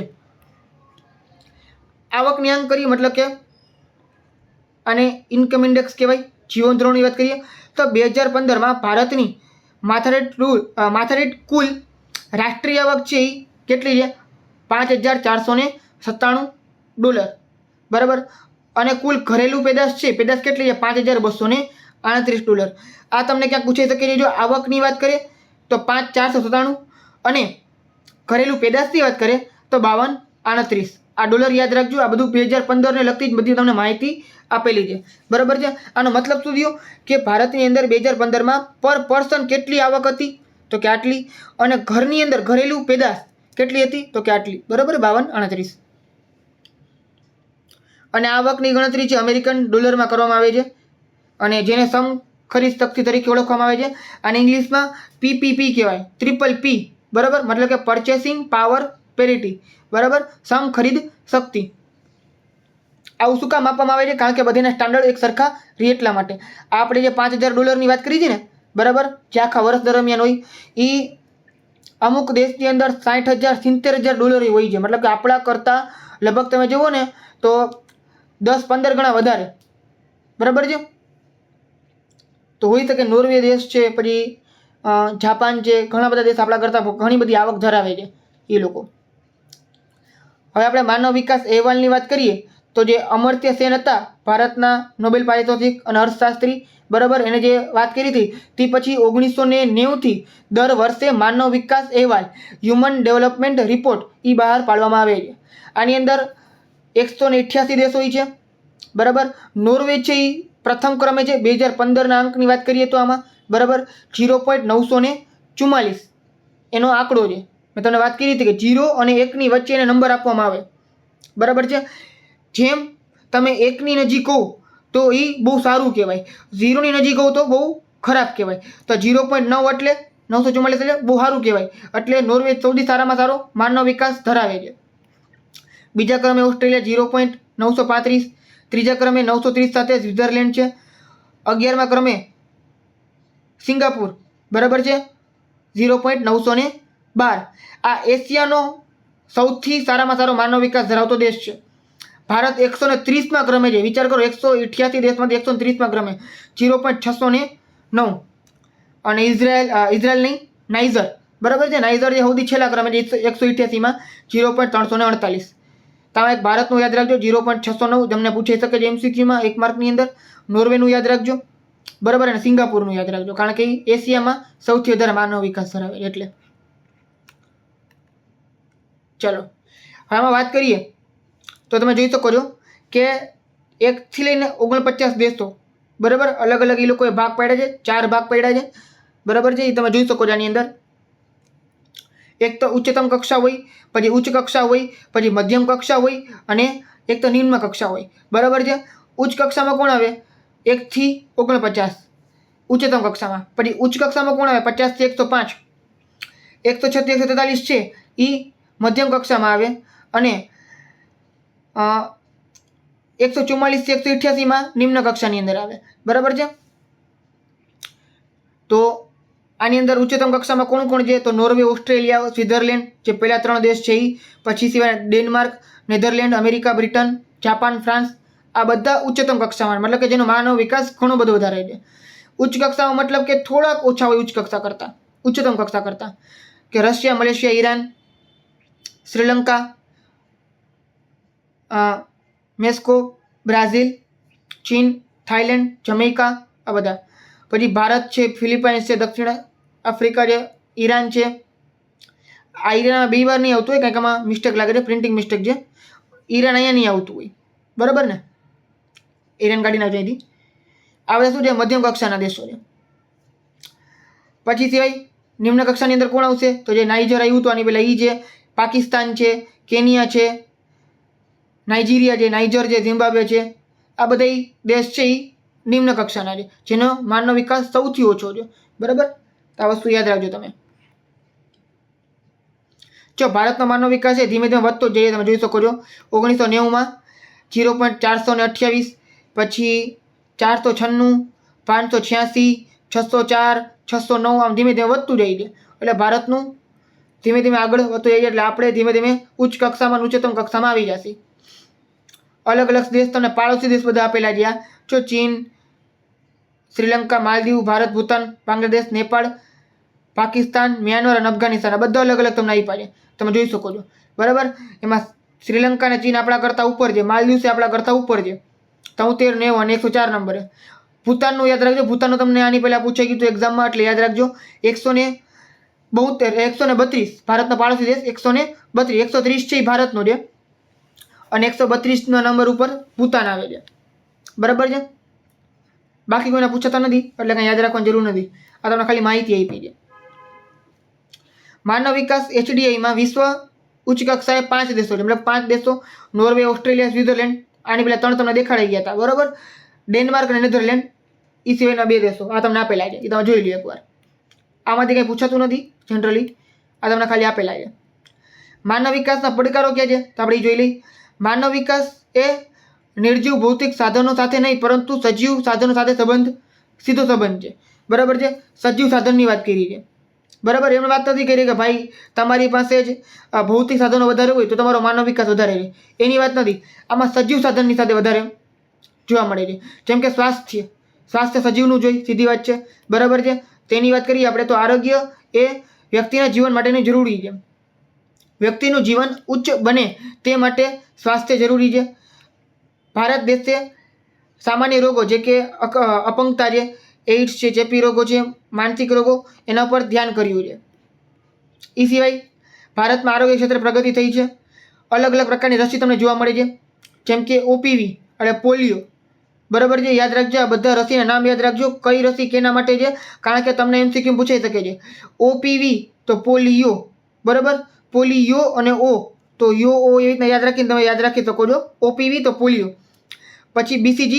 આવકની આંક કરીએ, મતલબ કે આને ઇન્કમ ઇન્ડેક્સ કહેવાય. જીવન ધોરણની વાત કરીએ તો 2015માં ભારતની માથાદીઠ કુલ રાષ્ટ્રીય આવક છે એ કેટલી છે? $5,497. બરાબર? અને કુલ ઘરેલું પેદાશ છે, પેદાશ કેટલી છે? $5,238. આ તમને ક્યાંક પૂછાઈ શકે છે. જો આવકની વાત કરીએ તો 5,497 અને ઘરેલું પેદાશની વાત કરીએ તો 5238. આ ડોલર યાદ રાખજો. આ બધું 2015ને લગતી જ બધી તમને માહિતી આપેલી છે. બરાબર છે? આનો મતલબ શું થયો કે ભારતની અંદર 2015માં પર પર્સન કેટલી આવક હતી? તો કે આટલી. અને ઘરની અંદર ઘરેલું પેદાશ કેટલી હતી? તો કે આટલી. બરાબર? 5238. અને આવકની ગણતરી છે અમેરિકન ડોલરમાં કરવામાં આવે છે અને જેને સમ ખરીદ શક્તિ તરીકે ઓળખવામાં આવે છે. અને ઇંગ્લિશમાં PPP કહેવાય, ટ્રિપલ P. બરાબર? મતલબ કે પરચેસિંગ પાવર પેરિટી. બરાબર? સમ ખરીદ શક્તિ. આવું શું કામ આપવામાં આવે છે? કારણ કે બધાના સ્ટાન્ડર્ડ એક સરખા રહે એટલા માટે. આપણે જે $5,000 વાત કરી છે ને, બરાબર, જે આખા વર્ષ દરમિયાન હોય, એ અમુક દેશની અંદર $60,000-70,000 હોય છે. મતલબ કે આપણા કરતાં લગભગ તમે જુઓ ને તો 10-15 ગણા વધારે. બરાબર છે? તો હોઈ શકે નોર્વે દેશ છે, પછી જાપાન છે, ઘણા બધા દેશ આપણા કરતાં ઘણી બધી આવક ધરાવે છે એ લોકો. હવે આપણે માનવ વિકાસ અહેવાલની વાત કરીએ તો જે અમર્ત્ય સેન હતા, ભારતના નોબેલ પારિતોષિક અને અર્થશાસ્ત્રી, બરાબર, એને જે વાત કરી હતી તે પછી 1990થી દર વર્ષે માનવ વિકાસ અહેવાલ, હ્યુમન ડેવલપમેન્ટ રિપોર્ટ એ બહાર પાડવામાં આવે છે. આની અંદર 188 દેશો છે. બરાબર? નોર્વે છે એ પ્રથમ ક્રમે છે. 2015ના અંકની વાત કરીએ તો આમાં, બરાબર, 0.944 એનો આંકડો છે. મેં તમને વાત કરી હતી કે 0 અને 1ની વચ્ચે એને નંબર આપવામાં આવે. બરાબર છે? જેમ તમે 1ની નજીક હો તો એ બહુ સારું કહેવાય, 0ની નજીક હો તો બહુ ખરાબ કહેવાય. તો 0.9 એટલે 944 એટલે બહુ સારું કહેવાય. એટલે નોર્વે સૌથી સારામાં સારો માનવ વિકાસ ધરાવે છે. બીજા ક્રમે ઓસ્ટ્રેલિયા 0.935, ત્રીજા ક્રમે 930 સાથે સ્વિટ્ઝરલેન્ડ છે. 11મા ક્રમે સિંગાપુર બરાબર છે 0.912. આ એશિયાનો સૌથી સારામાં સારો માનવ વિકાસ ધરાવતો દેશ છે. ભારત 130મા ક્રમે છે. વિચાર કરો, 188 દેશમાંથી 130મા ક્રમે 0.609. અને ઇઝરાયલ નહીં, નાઇજર બરાબર છે, નાઇજર જે સૌથી છેલ્લા ક્રમે છે 188માં 0.348. તમે એક ભારતનું યાદ રાખજો 0.609, તમને પૂછાઈ શકે છે MCQમાં 1 માર્કની અંદર. નોર્વેનું યાદ રાખજો બરાબર, અને સિંગાપુરનું યાદ રાખજો, કારણ કે એશિયામાં સૌથી વધારે માનવ વિકાસ ધરાવે એટલે. ચલો હવે આમાં વાત કરીએ તો તમે જોઈ શકો છો કે 1 થી લઈને 49 દેશો બરાબર અલગ અલગ એ લોકોએ ભાગ પાડ્યા છે. 4 ભાગ પાડ્યા છે બરાબર છે. એ તમે જોઈ શકો છો આની અંદર. એક તો ઉચ્ચતમ કક્ષા હોય, પછી ઉચ્ચ કક્ષા હોય, પછી મધ્યમ કક્ષા હોય, અને એક તો નિમ્ન કક્ષા હોય બરાબર છે. ઉચ્ચ કક્ષામાં કોણ આવે? 1 થી 49 ઉચ્ચતમ કક્ષામાં. પછી ઉચ્ચ કક્ષામાં કોણ આવે? 50 થી 105. 136 143 છે એ મધ્યમ કક્ષામાં આવે, અને 144 થી 188માં નિમ્ન કક્ષાની અંદર આવે બરાબર છે. તો આની અંદર ઉચ્ચતમ કક્ષામાં કોણ કોણ છે? તો નોર્વે, ઓસ્ટ્રેલિયા, સ્વિટ્ઝરલેન્ડ જે પહેલા 3 દેશ છે એ, પછી સિવાય Denmark, Netherland, America, Britain, Japan, France, આ બધા ઉચ્ચતમ કક્ષામાં, મતલબ કે જેનો માનવ વિકાસ ઘણો બધો વધારે છે. ઉચ્ચ કક્ષામાં મતલબ કે થોડાક ઓછા હોય ઉચ્ચ કક્ષા કરતાં, ઉચ્ચતમ કક્ષા કરતાં, કે Russia, Malaysia, Iran, Sri Lanka, Mexico, Brazil, ચીન, થાઈલેન્ડ, જમૈકા, આ બધા. પછી ભારત છે, ફિલિપાઇન્સ છે, દક્ષિણ આફ્રિકા છે, ઈરાન છે. આ ઈરાનમાં 2 વાર નહીં આવતું હોય, કંઈક આમાં મિસ્ટેક લાગે છે, પ્રિન્ટિંગ મિસ્ટેક છે. ઈરાન અહીંયા નહીં આવતું હોય બરાબર ને, ઈરાન કાઢી નાખજો અહીંથી. આ બધા શું છે? મધ્યમ કક્ષાના દેશો છે. પછી સિવાય નિમ્ન કક્ષાની અંદર કોણ આવશે? તો જે નાઇજર આવ્યું હતું આની પહેલાં એ છે, પાકિસ્તાન છે, કેનિયા છે, નાઇજીરિયા છે, નાઇજર છે, ઝિમ્બાબ્વે છે. આ બધા દેશ છે એ નિમ્ન કક્ષાના છે, જેનો માનવ વિકાસ સૌથી ઓછો છે બરાબર. આ વસ્તુ યાદ રાખજો તમે. જો ભારતનો માનવ વિકાસ છે ધીમે ધીમે વધતો જઈએ, તમે જોઈ શકો છો. 1990માં 0.428, પછી 496, 586, 604, 609, આમ ધીમે ધીમે વધતું જાય છે. એટલે ભારતનું ધીમે ધીમે આગળ વધતું જાય છે, એટલે આપણે ધીમે ધીમે ઉચ્ચ કક્ષામાં, ઉચ્ચતમ કક્ષામાં આવી જશે. અલગ અલગ દેશ તમને પાડોશી દેશ બધા આપેલા છે. જો ચીન, શ્રીલંકા, માલદીવ, ભારત, ભૂતાન, બાંગ્લાદેશ, નેપાળ, પાકિસ્તાન, મ્યાનમાર અને અફઘાનિસ્તાન, આ બધા અલગ અલગ તમને આપ્યા છે, તમે જોઈ શકો છો બરાબર. એમાં શ્રીલંકા અને ચીન આપણા કરતાં ઉપર છે, માલદીવ છે આપણા કરતાં ઉપર છે 73, 90 અને 104 નંબરે. ભૂતાનનું યાદ રાખજો, ભૂતાનનું તમને આની પહેલાં પૂછાઈ ગયું હતું એક્ઝામમાં, એટલે યાદ રાખજો. 132 ભારતનો પાડોશી દેશ, 132, 130 છે એ ભારતનો છે, અને 132ના નંબર ઉપર ભૂતાન આવે છે બરાબર છે. બાકી કોઈને પૂછતા નથી એટલે કંઈ યાદ રાખવાની જરૂર નથી. આ તમને ખાલી માહિતી આપી છે. માનવ વિકાસ HDIમાં વિશ્વ ઉચ્ચ કક્ષાએ 5 દેશો છે, મતલબ 5 દેશો, નોર્વે, ઓસ્ટ્રેલિયા, સ્વિટ્ઝરલેન્ડ. આની પહેલાં 3 તમને દેખાડી ગયા હતા બરાબર. ડેનમાર્ક અને નેધરલેન્ડ, એ સિવાયના 2 દેશો આ તમને આપેલા છે, એ તમે જોઈ લો એકવાર. આમાંથી કંઈ પૂછાતું નથી જનરલી, આ તમને ખાલી આપેલા છે. માનવ વિકાસના પડકારો ક્યાં છે તો આપણે જોઈ લઈએ. માનવ વિકાસ એ નિર્જીવ ભૌતિક સાધનો સાથે નહીં, પરંતુ સજીવ સાધનો સાથે સીધો સંબંધ છે બરાબર છે. સજીવ સાધનની વાત કરી છે બરાબર. એમને વાત નથી કરી કે ભાઈ તમારી પાસે જ ભૌતિક સાધનો વધારે હોય તો તમારો માનવ વિકાસ વધારે રહે, એની વાત નથી. આમાં સજીવ સાધનની સાથે વધારે જોવા મળે છે. જેમ કે સ્વાસ્થ્ય સજીવનું જોઈ, સીધી વાત છે બરાબર છે. તેની વાત કરીએ આપણે તો આરોગ્ય એ વ્યક્તિના જીવન માટેની જરૂરી છે. વ્યક્તિનું જીવન ઉચ્ચ બને તે માટે સ્વાસ્થ્ય જરૂરી છે. ભારત દેશે સામાન્ય રોગો જે કે અપંગતા છે, એઇડ્સ છે, ચેપી રોગો છે, માનસિક રોગો, એના પર ધ્યાન કર્યું છે. એ સિવાય ભારતમાં આરોગ્ય ક્ષેત્રે પ્રગતિ થઈ છે. અલગ અલગ પ્રકારની રસી તમને જોવા મળે છે, જેમ કે OPV એટલે પોલિયો બરાબર છે. યાદ રાખજો, આ બધા રસીના નામ યાદ રાખજો, કઈ રસી કેના માટે છે, કારણ કે તમને MCQ પૂછાઈ શકે છે. OPV તો પોલિયો બરાબર, પોલિયો અને O તો યો ઓ એવી રીતના યાદ રાખીને તમે યાદ રાખી શકો છો. OPV તો પોલિયો. પછી BCG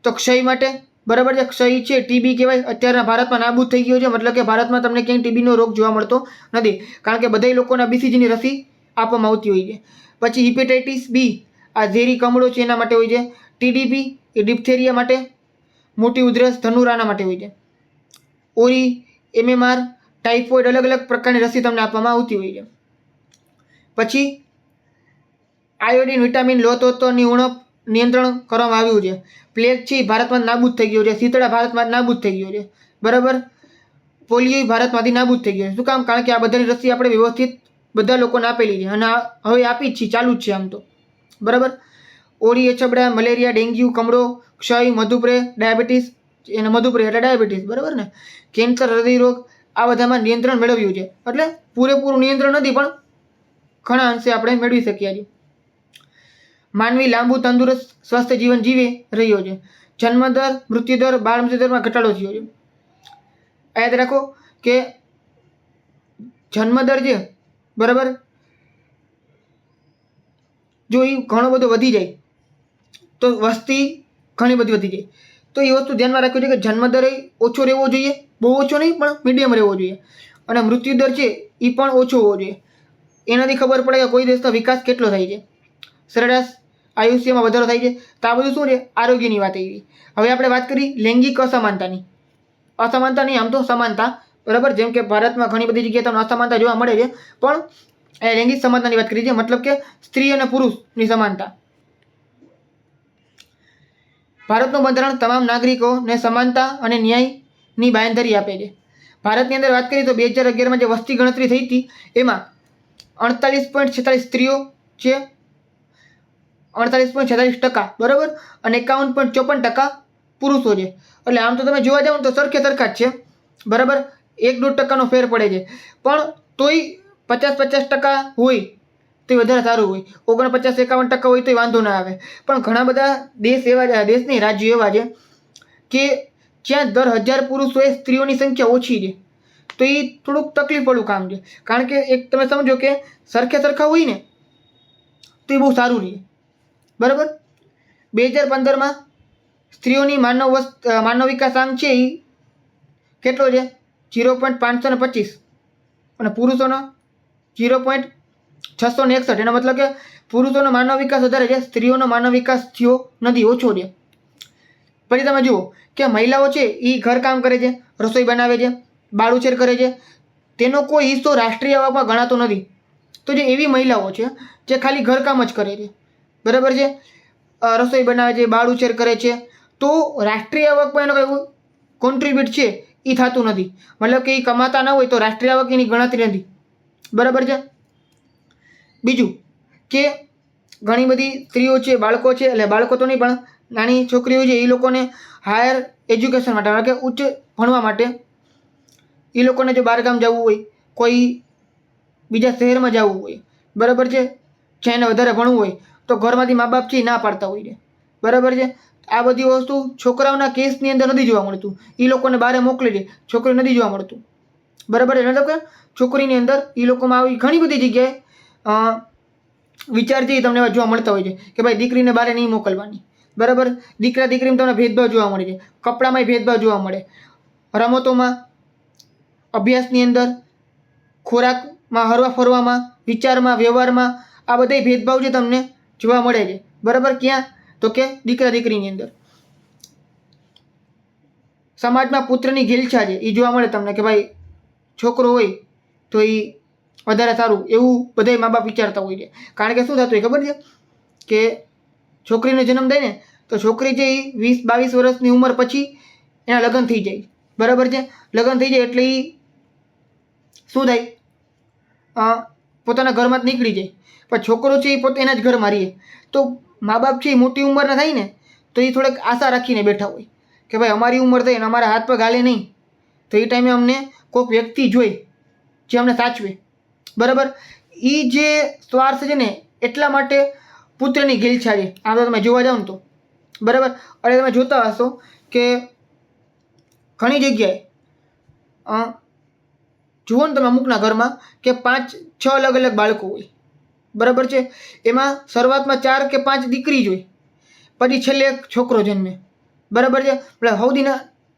તો ક્ષય માટે, બરાબર છે. ક્ષય છે, ટીબી કહેવાય, અત્યારના ભારતમાં નાબૂદ થઈ ગયો છે. મતલબ કે ભારતમાં તમને ક્યાંય ટીબીનો રોગ જોવા મળતો નથી, કારણ કે બધા લોકોના BCGની રસી આપવામાં આવતી હોય છે. પછી હિપેટાઇટિસ બી, આ ઝેરી કમળો છે એના માટે હોય છે. TDP એ ડિપ્થેરિયા માટે, મોટી ઉધરસ ધનુરાના માટે હોય છે. ઓરી, MMR, ટાઇફોઇડ, અલગ અલગ પ્રકારની રસી તમને આપવામાં આવતી હોય છે. પછી આયોડિન, વિટામિન, લો તત્વની ઉણપ નિયંત્રણ કરવામાં આવ્યું છે. પ્લેગ છે ભારતમાં નાબૂદ થઈ ગયો છે. શીતળા ભારતમાં નાબૂદ થઈ ગયો છે. બરાબર. પોલિયો ભારતમાંથી નાબૂદ થઈ ગયો છે. શું કામ? કારણ કે આ બધાની રસી આપણે વ્યવસ્થિત બધા લોકોને આપેલી છે અને હવે આપી જ છે, ચાલુ જ છે આમ તો. બરાબર. ઓરી, એચબડા, મલેરિયા, ડેન્ગ્યુ, કમળો, ક્ષય, મધુપ્રેહ, ડાયાબિટીસ, એને મધુપ્રેહ એટલે ડાયાબિટીસ, બરાબર ને, કેન્સર, હૃદય રોગ, આ બધામાં નિયંત્રણ મેળવ્યું છે. એટલે પૂરેપૂરું નિયંત્રણ નથી, પણ ઘણા અંશે આપણે મેળવી શકીએ છીએ. માનવી લાંબુ, તંદુરસ્ત, સ્વસ્થ જીવન જીવી રહ્યો છે. જન્મદર, મૃત્યુદર, બાળ મૃત્યુદરમાં ઘટાડો થયો છે. યાદ રાખો કે જન્મદર છે, બરાબર, જો એ ઘણો બધો વધી જાય તો વસ્તી ઘણી બધી વધી જાય, તો એ વસ્તુ ધ્યાનમાં રાખવું છે કે જન્મદર એ ઓછો રહેવો જોઈએ, બહુ ઓછો નહીં પણ મીડિયમ રહેવો જોઈએ. અને મૃત્યુદર છે એ પણ ઓછો હોવો જોઈએ. એનાથી ખબર પડે કે કોઈ દેશનો વિકાસ કેટલો થાય છે. સરેરાશ આયુષ્યમાં વધારો થાય છે. તો આ બધું શું છે? આરોગ્યની વાત આવી. હવે આપણે વાત કરી લૈંગિક અસમાનતાની. અસમાનતા નહીં, આમ તો સમાનતા, બરાબર. જેમ કે ભારતમાં ઘણી બધી જગ્યાએ તમને અસમાનતા જોવા મળે છે, પણ લૈંગિક સમાનતાની વાત કરી છે, મતલબ કે સ્ત્રી અને પુરુષની સમાનતા. ભારતનું બંધારણ તમામ નાગરિકોને સમાનતા અને ન્યાયની બાંયધરી આપે છે. ભારતની અંદર વાત કરીએ તો 2011માં જે વસ્તી ગણતરી થઈ હતી એમાં 48.46 સ્ત્રીઓ છે, 48.46%, બરાબર, અને 51.54% પુરુષો છે. એટલે આમ તો તમે જોવા જાઓ તો સરખે સરખા જ છે, બરાબર. 1-1.5% ફેર પડે છે, પણ તોય 50-50% હોય તો વધારે સારું હોય, 49-51% હોય તો વાંધો ના આવે. પણ ઘણા બધા દેશ એવા, દેશ નહીં, રાજ્યો એવા છે કે જ્યાં દર 1000 પુરુષોએ સ્ત્રીઓની સંખ્યા ઓછી છે, તો એ થોડુંક તકલીફવાળું કામ છે. કારણ કે એક તમે સમજો કે સરખે સરખા હોય ને તો એ બહુ સારું રહે, બરાબર. 2015માં સ્ત્રીઓની માનવ વિકાસાંક છે એ કેટલો છે? 0.525, અને પુરુષોનો 0.661. એનો મતલબ કે પુરુષોનો માનવ વિકાસ વધારે છે, સ્ત્રીઓનો માનવ વિકાસ થયો નથી, ઓછો છે. પછી તમે જુઓ કે મહિલાઓ છે એ ઘરકામ કરે છે, રસોઈ બનાવે છે, બાળઉછેર કરે છે, તેનો કોઈ હિસ્સો રાષ્ટ્રીય આવકમાં ગણાતો નથી. તો જે એવી મહિલાઓ છે જે ખાલી ઘરકામ જ કરે છે, બરાબર છે, રસોઈ બનાવે છે, બાળઉછેર કરે છે, તો રાષ્ટ્રીય આવકમાં એનો કંઈ કોન્ટ્રીબ્યુટ છે એ થતું નથી. મતલબ કે એ કમાતા ના હોય તો રાષ્ટ્રીય આવક એની ગણતરી નથી, બરાબર છે. બીજું કે ઘણી બધી સ્ત્રીઓ છે, બાળકો છે, એટલે બાળકો તો નહીં પણ નાની છોકરીઓ છે, એ લોકોને હાયર એજ્યુકેશન માટે, એટલે કે ઉચ્ચ ભણવા માટે એ લોકોને જો બહારગામ જવું હોય, કોઈ બીજા શહેરમાં જવું હોય, બરાબર છે, જ્યાં એને વધારે ભણવું હોય, તો ઘરમાંથી મા બાપ છે ના પાડતા હોય છે, બરાબર છે. આ બધી વસ્તુ છોકરાઓના કેસની અંદર નથી જોવા મળતું, એ લોકોને બહાર મોકલી દે, છોકરી નથી જોવા મળતું, બરાબર. મતલબ કે છોકરીની અંદર એ લોકોમાં આવી ઘણી બધી જગ્યાએ વિચાર છે એ તમને જોવા મળતા હોય છે કે ભાઈ દીકરીને બહાર નહીં મોકલવાની, બરાબર. દીકરા દીકરીમાં તમને ભેદભાવ જોવા મળે છે, કપડામાંય ભેદભાવ જોવા મળે, રમતોમાં, અભ્યાસની અંદર, ખોરાકમાં, હરવા ફરવામાં, વિચારમાં, વ્યવહારમાં, આ બધા ભેદભાવ જે તમને જોવા મળે છે, બરાબર. ક્યાં? તો કે દીકરા દીકરીની અંદર. સમાજમાં પુત્રની ઘેલછા છે એ જોવા મળે તમને કે ભાઈ છોકરો હોય તો એ વધારે સારું, એવું બધા મા બાપ વિચારતા હોય છે. કારણ કે શું થતું હોય ખબર છે કે છોકરીનો જન્મ થાય ને તો છોકરી છે એ 20-22 વર્ષની ઉંમર પછી એના લગ્ન થઈ જાય, બરાબર છે. લગ્ન થઈ જાય એટલે એ શું થાય? પોતાના ઘરમાં જ નીકળી જાય. પણ છોકરો છે એ પોતે એના જ ઘરમાં રહે. તો મા બાપ છે એ મોટી ઉંમરના થાય ને તો એ થોડીક આશા રાખીને બેઠા હોય કે ભાઈ અમારી ઉંમર થઈ ને અમારા હાથ પગ હાલે નહીં, તો એ ટાઈમે અમને કોઈક વ્યક્તિ જોઈ જે અમને સાચવે, બરાબર. એ જે સ્વાર્થ છે ને એટલા માટે પુત્રની ઘેલછા છે. આમ તો તમે જોવા જાઓ ને તો, બરાબર. અને તમે જોતા હશો કે ઘણી જગ્યાએ જુઓ ને તમે અમુકના ઘરમાં કે 5-6 અલગ અલગ બાળકો હોય, બરાબર છે. એમાં શરૂઆતમાં 4 કે 5 દીકરી જ હોય, પછી છેલ્લે એક છોકરો જન્મે, બરાબર છે. એટલે સૌથી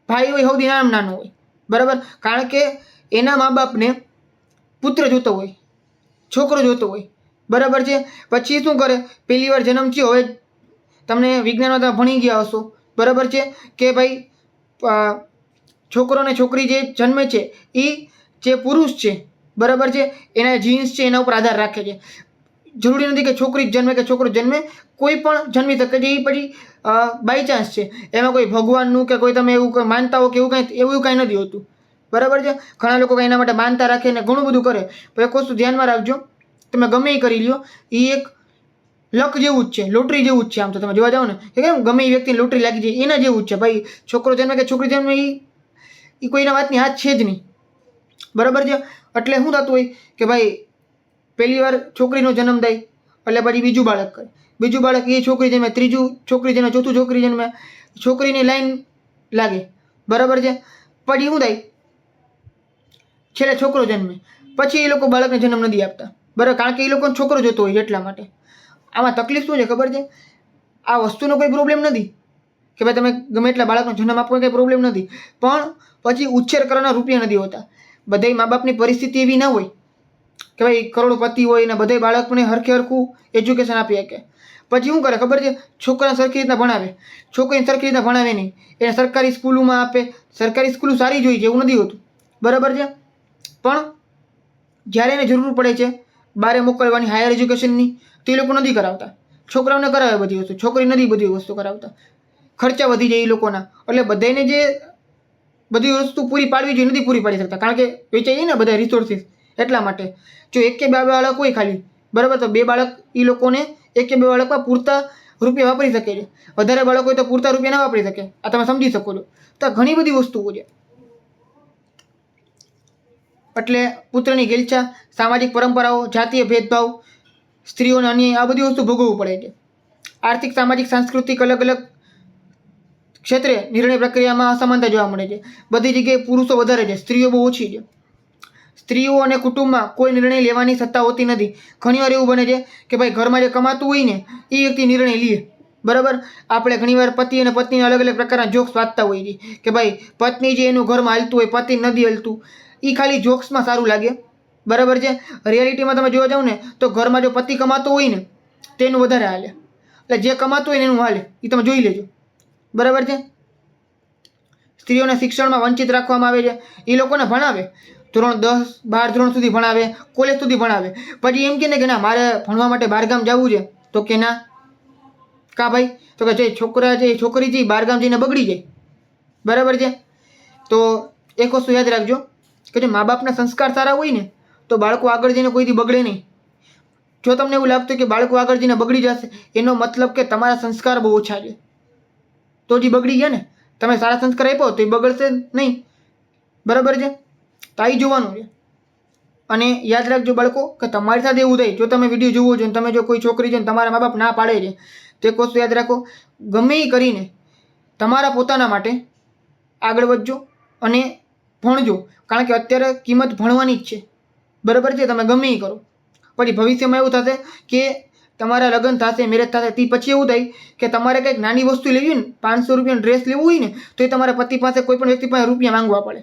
ભાઈ હોય સૌથી નાનો હોય, બરાબર, કારણ કે એના મા બાપને પુત્ર જોતો હોય, છોકરો જોતો હોય, બરાબર છે. પછી શું કરે, પહેલી વાર જન્મ થયો, હવે તમને વિજ્ઞાનમાં તમે ભણી ગયા હશો, બરાબર છે, કે ભાઈ છોકરો ને છોકરી જે જન્મે છે એ જે પુરુષ છે, બરાબર છે, એના જીન્સ છે એના ઉપર આધાર રાખે છે. જરૂરી નથી કે છોકરી જન્મે કે છોકરો જન્મે, કોઈ પણ જન્મી શકે છે. એ પછી બાય ચાન્સ છે, એમાં કોઈ ભગવાનનું કે કોઈ તમે એવું માનતા હો કે એવું કાંઈ નથી હોતું, બરાબર છે. ઘણા લોકો એના માટે માનતા રાખે ને ઘણું બધું કરે, પણ એક વસ્તુ ધ્યાનમાં રાખજો, તમે ગમે એ કરી લ્યો, એ એક લક જેવું જ છે, લોટરી જેવું જ છે. આમ તો તમે જોવા જાઓ ને કે કેમ ગમે એ વ્યક્તિને લોટરી લાગી જાય એના જેવું જ છે ભાઈ. છોકરો જન્મે કે છોકરી જન્મે એ કોઈના વાતની હાથ છે જ નહીં, બરાબર છે. એટલે શું થતું હોય કે ભાઈ પહેલી વાર છોકરીનો જન્મ થાય એટલે પછી બીજું બાળક કરે, બીજું બાળક એ છોકરી જન્મે, ત્રીજું છોકરી જન્મે, ચોથું છોકરી જન્મે, છોકરીની લાઈન લાગે, બરાબર છે. પછી શું થાય, છેલ્લે છોકરો જન્મે, પછી એ લોકો બાળકને જન્મ નથી આપતા, બરાબર, કારણ કે એ લોકોને છોકરો જોતો હોય એટલા માટે. આમાં તકલીફ શું છે ખબર છે, આ વસ્તુનો કોઈ પ્રોબ્લેમ નથી કે ભાઈ તમે ગમે એટલા બાળકનો જન્મ આપવો કંઈ પ્રોબ્લેમ નથી, પણ પછી ઉછેર કરવાના રૂપિયા નથી હોતા. બધા મા બાપની પરિસ્થિતિ એવી ના હોય કે ભાઈ કરોડપતિ હોય ને બધા બાળકને હરખું એજ્યુકેશન આપી શકે. પછી શું કરે ખબર છે, છોકરાને સરખી રીતના ભણાવે, છોકરીને સરખી રીતના ભણાવે નહીં, એને સરકારી સ્કૂલોમાં આપે. સરકારી સ્કૂલો સારી જ હોય છે, એવું નથી હોતું, બરાબર છે, પણ જ્યારે એને જરૂર પડે છે બહાર મોકલવાની હાયર એજ્યુકેશનની, તો એ લોકો નથી કરાવતા. છોકરાઓને કરાવે બધી વસ્તુ, છોકરી નથી બધી વસ્તુ કરાવતા. ખર્ચા વધી જાય એ લોકોના, એટલે બધાને જે બધી વસ્તુ પૂરી પાડવી જોઈએ નથી પૂરી પાડી શકતા, કારણ કે વેચાઈ ને બધા રિસોર્સિસ. એટલા માટે જો એક કે બે બાળક હોય ખાલી, બરાબર, તો બે બાળક એ લોકોને એક કે બે બાળકમાં પૂરતા રૂપિયા વાપરી શકે છે. વધારે બાળક હોય તો પૂરતા રૂપિયા ના વાપરી શકે. આ તમે સમજી શકો છો. તો ઘણી બધી વસ્તુઓ છે. એટલે પુત્રની ગેલચા, સામાજિક પરંપરાઓ, જાતીય ભેદભાવ, સ્ત્રીઓને અન્યાય, આ બધી વસ્તુ ભોગવવું પડે છે. આર્થિક, સામાજિક, સાંસ્કૃતિક અલગ અલગ ક્ષેત્રે નિર્ણય પ્રક્રિયામાં અસમાનતા જોવા મળે છે. બધી જગ્યાએ પુરુષો વધારે છે, સ્ત્રીઓ બહુ ઓછી છે. સ્ત્રીઓ અને કુટુંબમાં કોઈ નિર્ણય લેવાની સત્તા હોતી નથી. ઘણીવાર એવું બને છે કે ભાઈ ઘરમાં જે કમાતું હોય ને એ વ્યક્તિ નિર્ણય લે, બરાબર. આપણે ઘણીવાર પતિ અને પત્ની અલગ અલગ પ્રકારના જોક્સ વાંચતા હોઈએ છીએ કે ભાઈ પત્ની જે એનું ઘરમાં હાલતું હોય, પતિ નથી હાલતું, એ ખાલી જોક્સમાં સારું લાગે, બરાબર છે. રિયાલિટીમાં તમે જોવા જાવ ને તો ઘરમાં જો પતિ કમાતો હોય ને તેનું વધારે હાલે, એટલે જે કમાતું હોય ને એનું હાલે, એ તમે જોઈ લેજો, બરાબર છે. સ્ત્રીઓને શિક્ષણમાં વંચિત રાખવામાં આવે છે. એ લોકોને ભણાવે, ધોરણ 10, 12 ધોરણ સુધી ભણાવે, કોલેજ સુધી ભણાવે, પછી એમ કે ને કે ના મારે ભણવા માટે બહારગામ જવું છે, તો કે ના, કા ભાઈ, તો કે જે છોકરા છે એ છોકરી છે બહારગામ જઈને બગડી જાય, બરાબર છે. તો એક વસ્તુ યાદ રાખજો કે જો મા બાપના સંસ્કાર સારા હોય ને તો બાળકો આગળ જઈને કોઈથી બગડે નહીં. જો તમને એવું લાગતું કે બાળકો આગળ જઈને બગડી જશે, એનો મતલબ કે તમારા સંસ્કાર બહુ ઓછા છે, તો જ બગડી ગયા ને. તમે સારા સંસ્કાર આપ્યો તો એ બગડશે નહીં, બરાબર છે. તો આ જોવાનું છે. અને યાદ રાખજો બાળકો કે તમારી સાથે એવું થાય, જો તમે વિડીયો જોવો છો, તમે જો કોઈ છોકરી છે ને તમારા મા બાપ ના પાડે છે, તો એક વસ્તુ યાદ રાખો, ગમે એ કરીને તમારા પોતાના માટે આગળ વધજો અને ભણજો, કારણ કે અત્યારે કિંમત ભણવાની જ છે, બરાબર છે. તમે ગમે એ કરો, પછી ભવિષ્યમાં એવું થશે કે તમારા લગ્ન થશે, મેરેજ થશે, તે પછી એવું થાય કે તમારે કંઈક નાની વસ્તુ લેવી હોય ને, 500 રૂપિયાનો ડ્રેસ લેવું હોય ને, તો એ તમારા પતિ પાસે કોઈ પણ વ્યક્તિ પાસે રૂપિયા માંગવા પડે.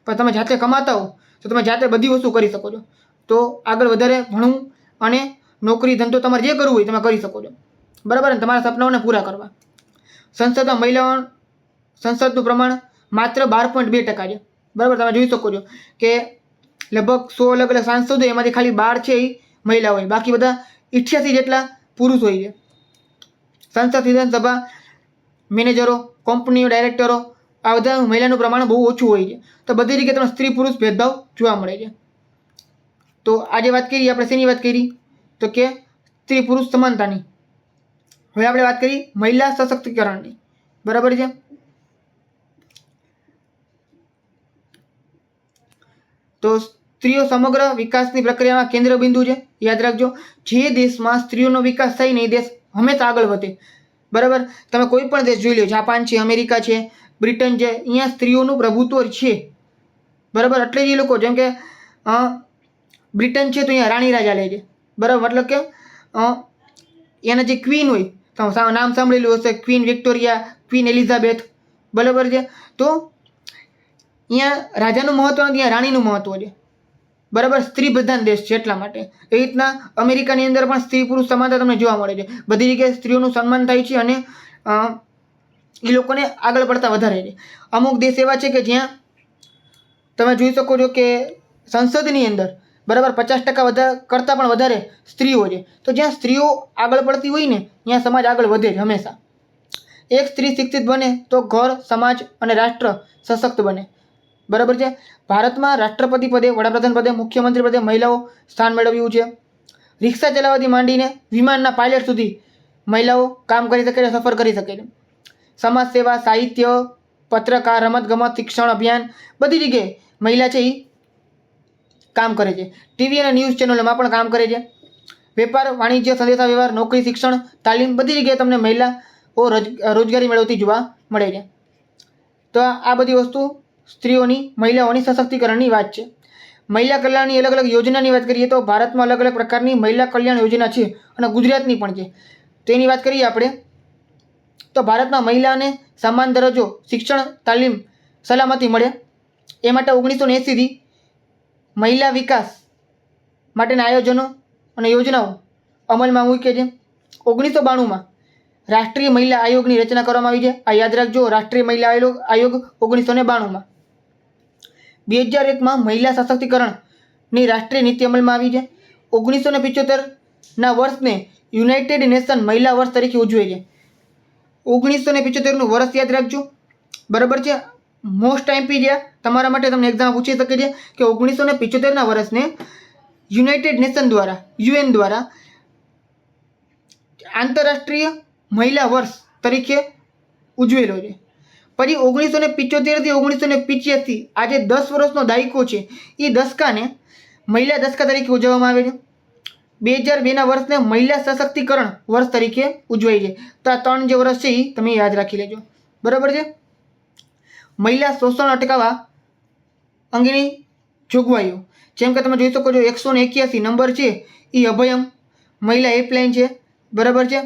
પણ તમે જાતે કમાતા હો તો તમે જાતે બધી વસ્તુ કરી શકો છો. તો આગળ વધારે ભણવું અને નોકરી ધંધો તમારે જે કરવું હોય તમે કરી શકો છો, બરાબર ને. તમારા સપનાઓને પૂરા કરવા. સંસદમાં મહિલાઓ સંસદનું પ્રમાણ માત્ર 12.2% છે, બરાબર. તમે જોઈ શકો છો કે લગભગ 100 અલગ અલગ સાંસદો એમાંથી ખાલી 12 છે એ મહિલા હોય, બાકી બધા 88 જેટલા પુરુષ હોય છે. સંસદ, વિધાનસભા, મેનેજરો, કંપનીઓ, ડાયરેક્ટરો, આ બધા મહિલાનું પ્રમાણ બહુ ઓછું હોય છે. તો બધી જગ્યાએ તમને સ્ત્રી પુરુષ ભેદભાવ જોવા મળે છે. તો આજે વાત કરી આપણે શેની વાત કરી, તો કે સ્ત્રી પુરુષ સમાનતાની. હવે આપણે વાત કરી મહિલા સશક્તિકરણની, બરાબર છે. તો સ્ત્રીઓ સમગ્ર વિકાસની પ્રક્રિયામાં કેન્દ્ર બિંદુ છે. યાદ રાખજો, જે દેશમાં સ્ત્રીઓનો વિકાસ થાય ને એ દેશ હંમેશા આગળ વધે, બરાબર. તમે કોઈ પણ દેશ જોઈ લો, જાપાન છે, અમેરિકા છે, બ્રિટન છે, અહીંયા સ્ત્રીઓનું પ્રભુત્વ છે, બરાબર. એટલે જ એ લોકો, જેમ કે બ્રિટન છે તો અહીંયા રાણી રાજા લે છે, બરાબર. મતલબ કે એના જે ક્વીન હોય, તમે નામ સાંભળેલું હશે, ક્વીન વિક્ટોરિયા, ક્વીન એલિઝાબેથ, બરાબર છે. તો અહીંયા રાજાનું મહત્વ નથી, અહીંયા રાણીનું મહત્વ છે, બરાબર. સ્ત્રી પ્રધાન દેશ છે એટલા માટે. એ રીતના અમેરિકાની અંદર પણ સ્ત્રી પુરુષ સમાનતા તમને જોવા મળે છે. બધી જગ્યાએ સ્ત્રીઓનું સન્માન થાય છે અને એ લોકોને આગળ પડતા વધારે છે. અમુક દેશ એવા છે કે જ્યાં તમે જોઈ શકો છો કે સંસદની અંદર બરાબર 50% કરતાં પણ વધારે સ્ત્રીઓ છે. તો જ્યાં સ્ત્રીઓ આગળ પડતી હોય ને ત્યાં સમાજ આગળ વધે છે હંમેશા. એક સ્ત્રી શિક્ષિત બને તો ઘર, સમાજ અને રાષ્ટ્ર સશક્ત બને, બરાબર છે. ભારતમાં રાષ્ટ્રપતિ પદે, વડાપ્રધાન પદે, મુખ્યમંત્રી પદે મહિલાઓ સ્થાન મેળવ્યું છે. રિક્ષા ચલાવવાથી માંડીને વિમાનના પાયલટ સુધી મહિલાઓ કામ કરી શકે છે, સફર કરી શકે છે. સમાજ સેવા, સાહિત્ય, પત્રકાર, રમતગમત, શિક્ષણ અભિયાન બધી જગ્યાએ મહિલા છે એ કામ કરે છે. ટીવી અને ન્યૂઝ ચેનલોમાં પણ કામ કરે છે. વેપાર, વાણિજ્ય, સંદેશા વ્યવહાર, નોકરી, શિક્ષણ, તાલીમ બધી જગ્યાએ તમને મહિલાઓ રોજગારી મેળવતી જોવા મળે છે. તો આ બધી વસ્તુ સ્ત્રીઓની, મહિલાઓની સશક્તિકરણની વાત છે. મહિલા કલ્યાણની અલગ અલગ યોજનાની વાત કરીએ તો ભારતમાં અલગ અલગ પ્રકારની મહિલા કલ્યાણ યોજના છે અને ગુજરાતની પણ છે. તેની વાત કરીએ આપણે તો ભારતમાં મહિલાને સમાન દરજ્જો, શિક્ષણ, તાલીમ, સલામતી મળે એ માટે 1980થી મહિલા વિકાસ માટેના આયોજનો અને યોજનાઓ અમલમાં મૂકે છે. 1992માં રાષ્ટ્રીય મહિલા આયોગની રચના કરવામાં આવી છે. આ યાદ રાખજો, રાષ્ટ્રીય મહિલા આયોગ 1992માં. 2001માં મહિલા સશક્તિકરણની રાષ્ટ્રીય નીતિ અમલમાં આવી છે. 1975ના વર્ષને યુનાઇટેડ નેશન મહિલા વર્ષ તરીકે ઉજવે છે. 1975નું વર્ષ યાદ રાખજો, બરાબર છે. મોસ્ટ આઈમ્પી છે તમારા માટે, તમને એક્ઝામ પૂછી શકે છે કે 1975ના વર્ષને યુનાઇટેડ નેશન દ્વારા, યુએન દ્વારા આંતરરાષ્ટ્રીય મહિલા વર્ષ તરીકે ઉજવેલો છે. પછી 1975થી 1985 આજે 10 વર્ષનો દાયકો છે, એ દસકાને મહિલા દસકા તરીકે ઉજવવામાં આવે છે. 2002ના વર્ષને મહિલા સશક્તિકરણ વર્ષ તરીકે ઉજવાય છે. તો આ 3 જે વર્ષ છે એ તમે યાદ રાખી લેજો, બરાબર છે. મહિલા શોષણ અટકાવવા અંગેની જોગવાઈઓ, જેમ કે તમે જોઈ શકો છો 181 નંબર છે એ અભયમ મહિલા હેલ્પલાઇન છે, બરાબર છે.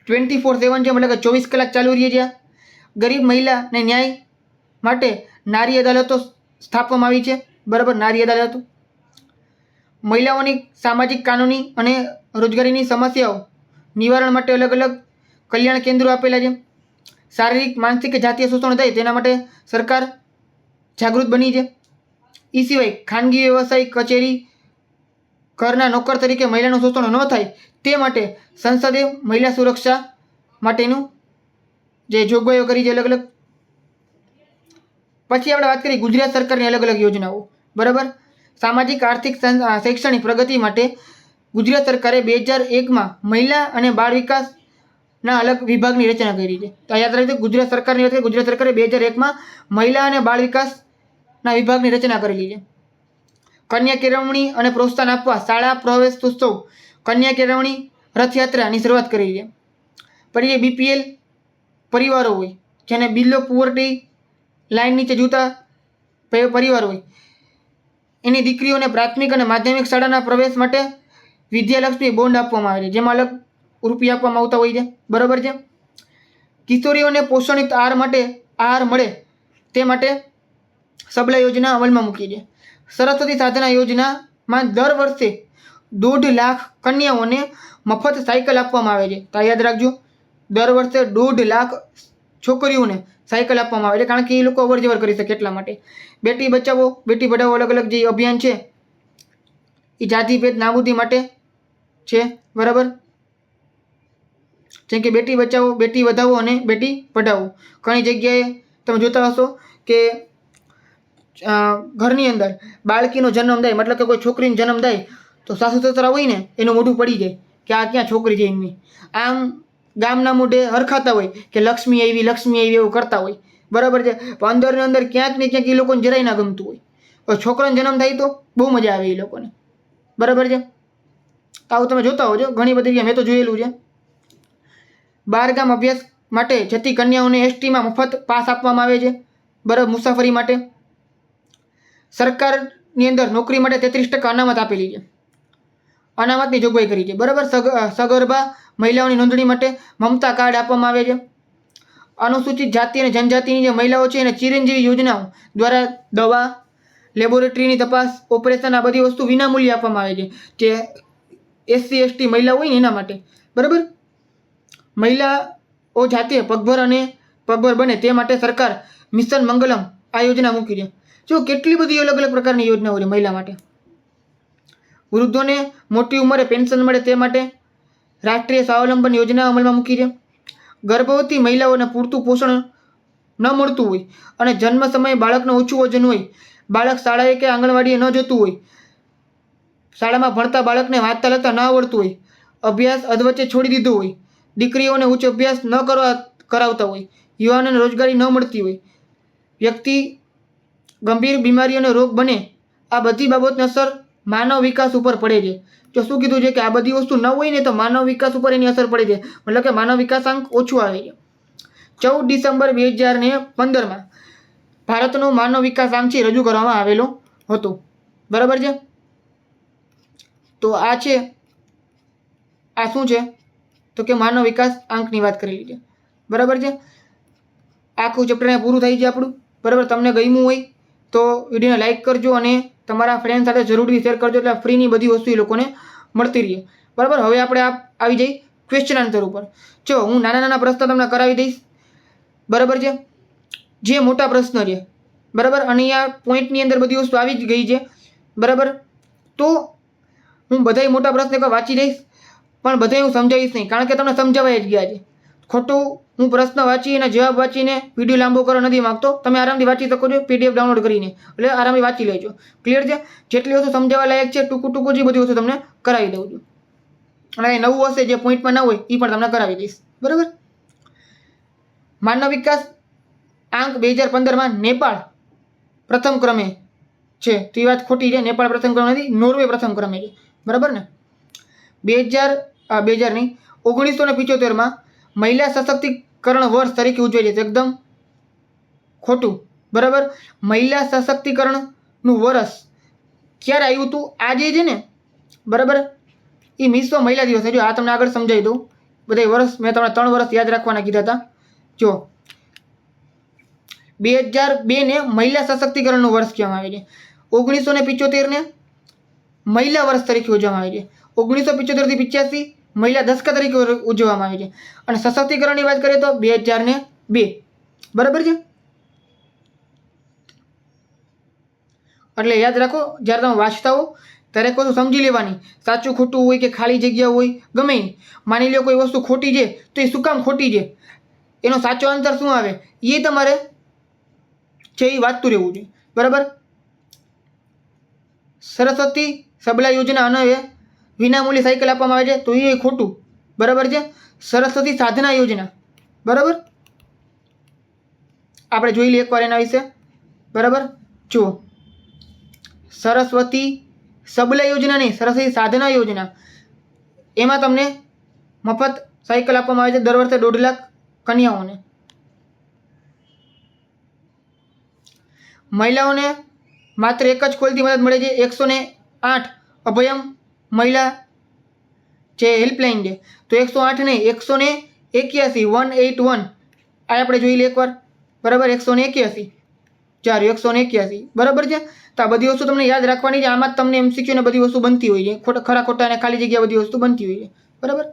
24/7 છે, મતલબ કે 24 કલાક ચાલુ રહે છે. ગરીબ મહિલાને ન્યાય માટે નારી અદાલતો સ્થાપવામાં આવી છે, બરાબર. નારી અદાલતો મહિલાઓની સામાજિક, કાનૂની અને રોજગારીની સમસ્યાઓ નિવારણ માટે અલગ અલગ કલ્યાણ કેન્દ્રો આપેલા છે. શારીરિક, માનસિક કે જાતીય શોષણ થાય તેના માટે સરકાર જાગૃત બની છે. એ સિવાય ખાનગી વ્યવસાય, કચેરી, ઘરના નોકર તરીકે મહિલાનું શોષણ ન થાય તે માટે સંસદે મહિલા સુરક્ષા માટેનું જે જોગવાઈઓ કરી છે અલગ અલગ. પછી આપણે વાત કરીએ ગુજરાત સરકારની અલગ અલગ યોજનાઓ, બરાબર. સામાજિક, આર્થિક, શૈક્ષણિક પ્રગતિ માટે ગુજરાત સરકારે 2001માં મહિલા અને બાળ વિકાસના અલગ વિભાગની રચના કરી છે. તો યાદ રાખજો, ગુજરાત સરકારની વાત કરીએ, ગુજરાત સરકારે 2001માં મહિલા અને બાળ વિકાસના વિભાગની રચના કરેલી છે. કન્યા કેળવણી અને પ્રોત્સાહન આપવા શાળા પ્રવેશોત્સવ, કન્યા કેળવણી રથયાત્રાની શરૂઆત કરી છે. પછી જે બીપીએલ પરિવારો હોય, જેને બિલો પુઅર્ટી લાઇન નીચે જીવતા પરિવાર હોય, એની દીકરીઓને પ્રાથમિક અને માધ્યમિક શાળાના પ્રવેશ માટે વિદ્યાલક્ષ્મી બોન્ડ આપવામાં આવે છે, જેમાં અલગ રૂપિયા આપવામાં આવતા હોય છે, બરાબર છે. કિશોરીઓને પોષણયુક્ત આહાર મળે તે માટે સબલા યોજના અમલમાં મૂકી છે. સરસ્વતી સાધના યોજનામાં દર વર્ષે 1.5 લાખ કન્યાઓને મફત સાયકલ આપવામાં આવે છે. તો યાદ રાખજો, દર વર્ષે 1.5 લાખ છોકરીઓને સાયકલ આપવામાં આવે છે, કારણ કે એ લોકો અવર જવર કરી શકે એટલા માટે. બેટી બચાવો, બેટી પઢાવો અલગ અલગ જે અભિયાન છે એ જાતિ ભેદ નાબૂદી માટે છે, બરાબર. જેમ કે બેટી બચાવો, બેટી વધાવો અને બેટી પઢાવો. ઘણી જગ્યાએ તમે જોતા હશો કે ઘરની અંદર બાળકીનો જન્મ થાય, મતલબ કે કોઈ છોકરીનો જન્મ થાય તો સાસુ સસરા હોય ને એનું મોઢું પડી જાય કે આ ક્યાં છોકરી છે એમની. આમ ગામના મોઢે હરખાતા હોય કે લક્ષ્મી આવી એવું કરતા હોય, બરાબર છે. પણ અંદર ને અંદર ક્યાંક ને ક્યાંક એ લોકોને જરાય ના ગમતું હોય. છોકરાનો જન્મ થાય તો બહુ મજા આવે એ લોકોને, બરાબર છે. આવું તમે જોતા હોજો ઘણી બધી, મેં તો જોયેલું છે. 12 ગામ અભ્યાસ માટે જતી કન્યાઓને એસટીમાં મફત પાસ આપવામાં આવે છે, બરાબર, મુસાફરી માટે. સરકારની અંદર નોકરી માટે 33% અનામત આપેલી છે, અનામતની જોગવાઈ કરી છે, બરાબર. સગર્ભા મહિલાઓની નોંધણી માટે મમતા કાર્ડ આપવામાં આવે છે. અનુસૂચિત જાતિ અને જનજાતિની જે મહિલાઓ છે એને ચિરંજીવી યોજનાઓ દ્વારા દવા, લેબોરેટરીની તપાસ, ઓપરેશન આ બધી વસ્તુ વિનામૂલ્યે આપવામાં આવે છે. જે SC ST મહિલા હોય ને એના માટે. બરાબર. મહિલાઓ જાતે પગભર બને તે માટે સરકાર મિશન મંગલમ આ યોજના મૂકી છે. જો કેટલી બધી અલગ અલગ પ્રકારની યોજનાઓ છે મહિલા માટે. વૃદ્ધોને મોટી ઉંમરે પેન્શન મળે તે માટે રાષ્ટ્રીય સ્વાવલંબન યોજના અમલમાં મૂકી છે. ગર્ભવતી મહિલાઓને પૂરતું પોષણ ન મળતું હોય અને જન્મ સમયે બાળકનું ઓછું વજન હોય, બાળક શાળાએ કે આંગણવાડીએ ન જતું હોય, શાળામાં ભણતા બાળકને વાંચતા લખતા ન આવડતું હોય, અભ્યાસ અધવચ્ચે છોડી દીધો હોય, દીકરીઓને ઉચ્ચ અભ્યાસ ન કરાવતા હોય, યુવાનોને રોજગારી ન મળતી હોય, વ્યક્તિ ગંભીર બીમારી અને રોગ બને, આ બધી બાબતની અસર માનવ વિકાસ ઉપર પડે છે. જો શું કીધું છે કે આ બધી વસ્તુ ન હોય ને તો માનવ વિકાસ ઉપર એની અસર પડે છે, મતલબ કે માનવ વિકાસાંક ઓછું આવે છે. 14 ડિસેમ્બર 2015માં ભારતનો માનવ વિકાસાંક છે રજૂ કરવામાં આવેલો હતો. બરાબર છે. તો આ છે, આ શું છે તો કે માનવ વિકાસ આંકની વાત કરેલી છે. બરાબર છે. આખું ચેપ્ટર પૂરું થઈ છે આપણું. બરાબર. તમને ગમ્યું હોય તો વિડીયોને લાઇક કરજો અને તમારા ફ્રેન્ડ સાથે જરૂરથી શેર કરજો, એટલે ફ્રીની બધી વસ્તુ એ લોકોને મળતી રહે. બરાબર. હવે આપણે આવી જઈ ક્વેશ્ચન આન્સર ઉપર. જો હું નાના પ્રશ્ન તમને કરાવી દઈશ. બરાબર છે. જે મોટા પ્રશ્ન છે. બરાબર. અને આ પોઈન્ટની અંદર બધી વસ્તુ આવી જ ગઈ છે. બરાબર. તો હું બધાય મોટા પ્રશ્ન એકવાર વાંચી દઈશ, પણ બધાય હું સમજાવીશ નહીં, કારણ કે તમને સમજાવાઈ જ ગયા છે. ખોટું હું પ્રશ્ન વાંચી અને જવાબ વાંચીને વિડીયો લાંબો કરવા નથી માંગતો. તમે આરામથી વાંચી શકો છો PDF ડાઉનલોડ કરીને, એટલે આરામથી વાંચી લેજો. ક્લિયર છે. જેટલી વસ્તુ સમજાવવા લાયક છે ટૂંકું જે બધી વસ્તુ તમને કરાવી દઉં છું. અને નવું હશે જે પોઈન્ટમાં ના હોય એ પણ તમને કરાવી દઈશ. બરાબર. માનવ વિકાસ આંક 2015માં નેપાળ પ્રથમ ક્રમે છે. તો એ વાત ખોટી છે. નેપાળ પ્રથમ ક્રમે નથી, નોર્વે પ્રથમ ક્રમે છે. બરાબર ને. 1975માં મહિલા સશક્તિકરણ વર્ષ તરીકે ઉજવાય છે. એકદમ ખોટું. બરાબર. મહિલા સશક્તિકરણનું વર્ષ ક્યારે આવ્યું હતું? આજે છે ને. બરાબર. એ વિશ્વ મહિલા દિવસ છે. જો આ તમને આગળ સમજાવી દઉં. બધા વર્ષ મેં તમને 3 વર્ષ યાદ રાખવાના કીધા હતા. જો 2002ને મહિલા સશક્તિકરણનું વર્ષ કહેવામાં આવે છે. 1975ને મહિલા વર્ષ તરીકે ઉજવવામાં આવે છે. 1975થી 85 મહિલા દશકા તરીકે ઉજવવામાં આવે છે. અને સશક્તિકરણની વાત કરીએ તો 2002. બરાબર છે. એટલે યાદ રાખો, જ્યારે તમે વાંચતા હો ત્યારે કોઈ સમજી લેવાની. સાચું ખોટું હોય કે ખાલી જગ્યા હોય ગમે. માની લો કોઈ વસ્તુ ખોટી છે તો એ શું કામ ખોટી છે, એનો સાચો આન્સર શું આવે એ તમારે છે એ વાંચતું રહેવું જોઈએ. બરાબર. સરસ્વતી સબલા યોજના અન્વયે વિનામૂલ્યે સાયકલ આપવામાં આવે છે તો એ ખોટું. બરાબર છે. સરસ્વતી સાધના યોજના. બરાબર. આપણે જોઈ લઈએ એકવાર એના વિશે. બરાબર. જુઓ, સરસ્વતી સબલા યોજના નહીં, સરસ્વતી સાધના યોજના, એમાં તમને મફત સાયકલ આપવામાં આવે છે દર વર્ષે 1.5 લાખ કન્યાઓને. મહિલાઓને માત્ર એક જ કોલથી મદદ મળે છે. 108 અભયમ મહિલા જે હેલ્પલાઇન છે, તો 108 નહીં, 181 આ આપણે જોઈ લઈએ એકવાર. બરાબર. 181. 181. બરાબર છે. તો આ બધી વસ્તુ તમને યાદ રાખવાની છે. આમાં જ તમને MCQ ને બધી વસ્તુ બનતી હોય છે. ખરા ખોટા અને ખાલી જગ્યા બધી વસ્તુ બનતી હોય છે. બરાબર.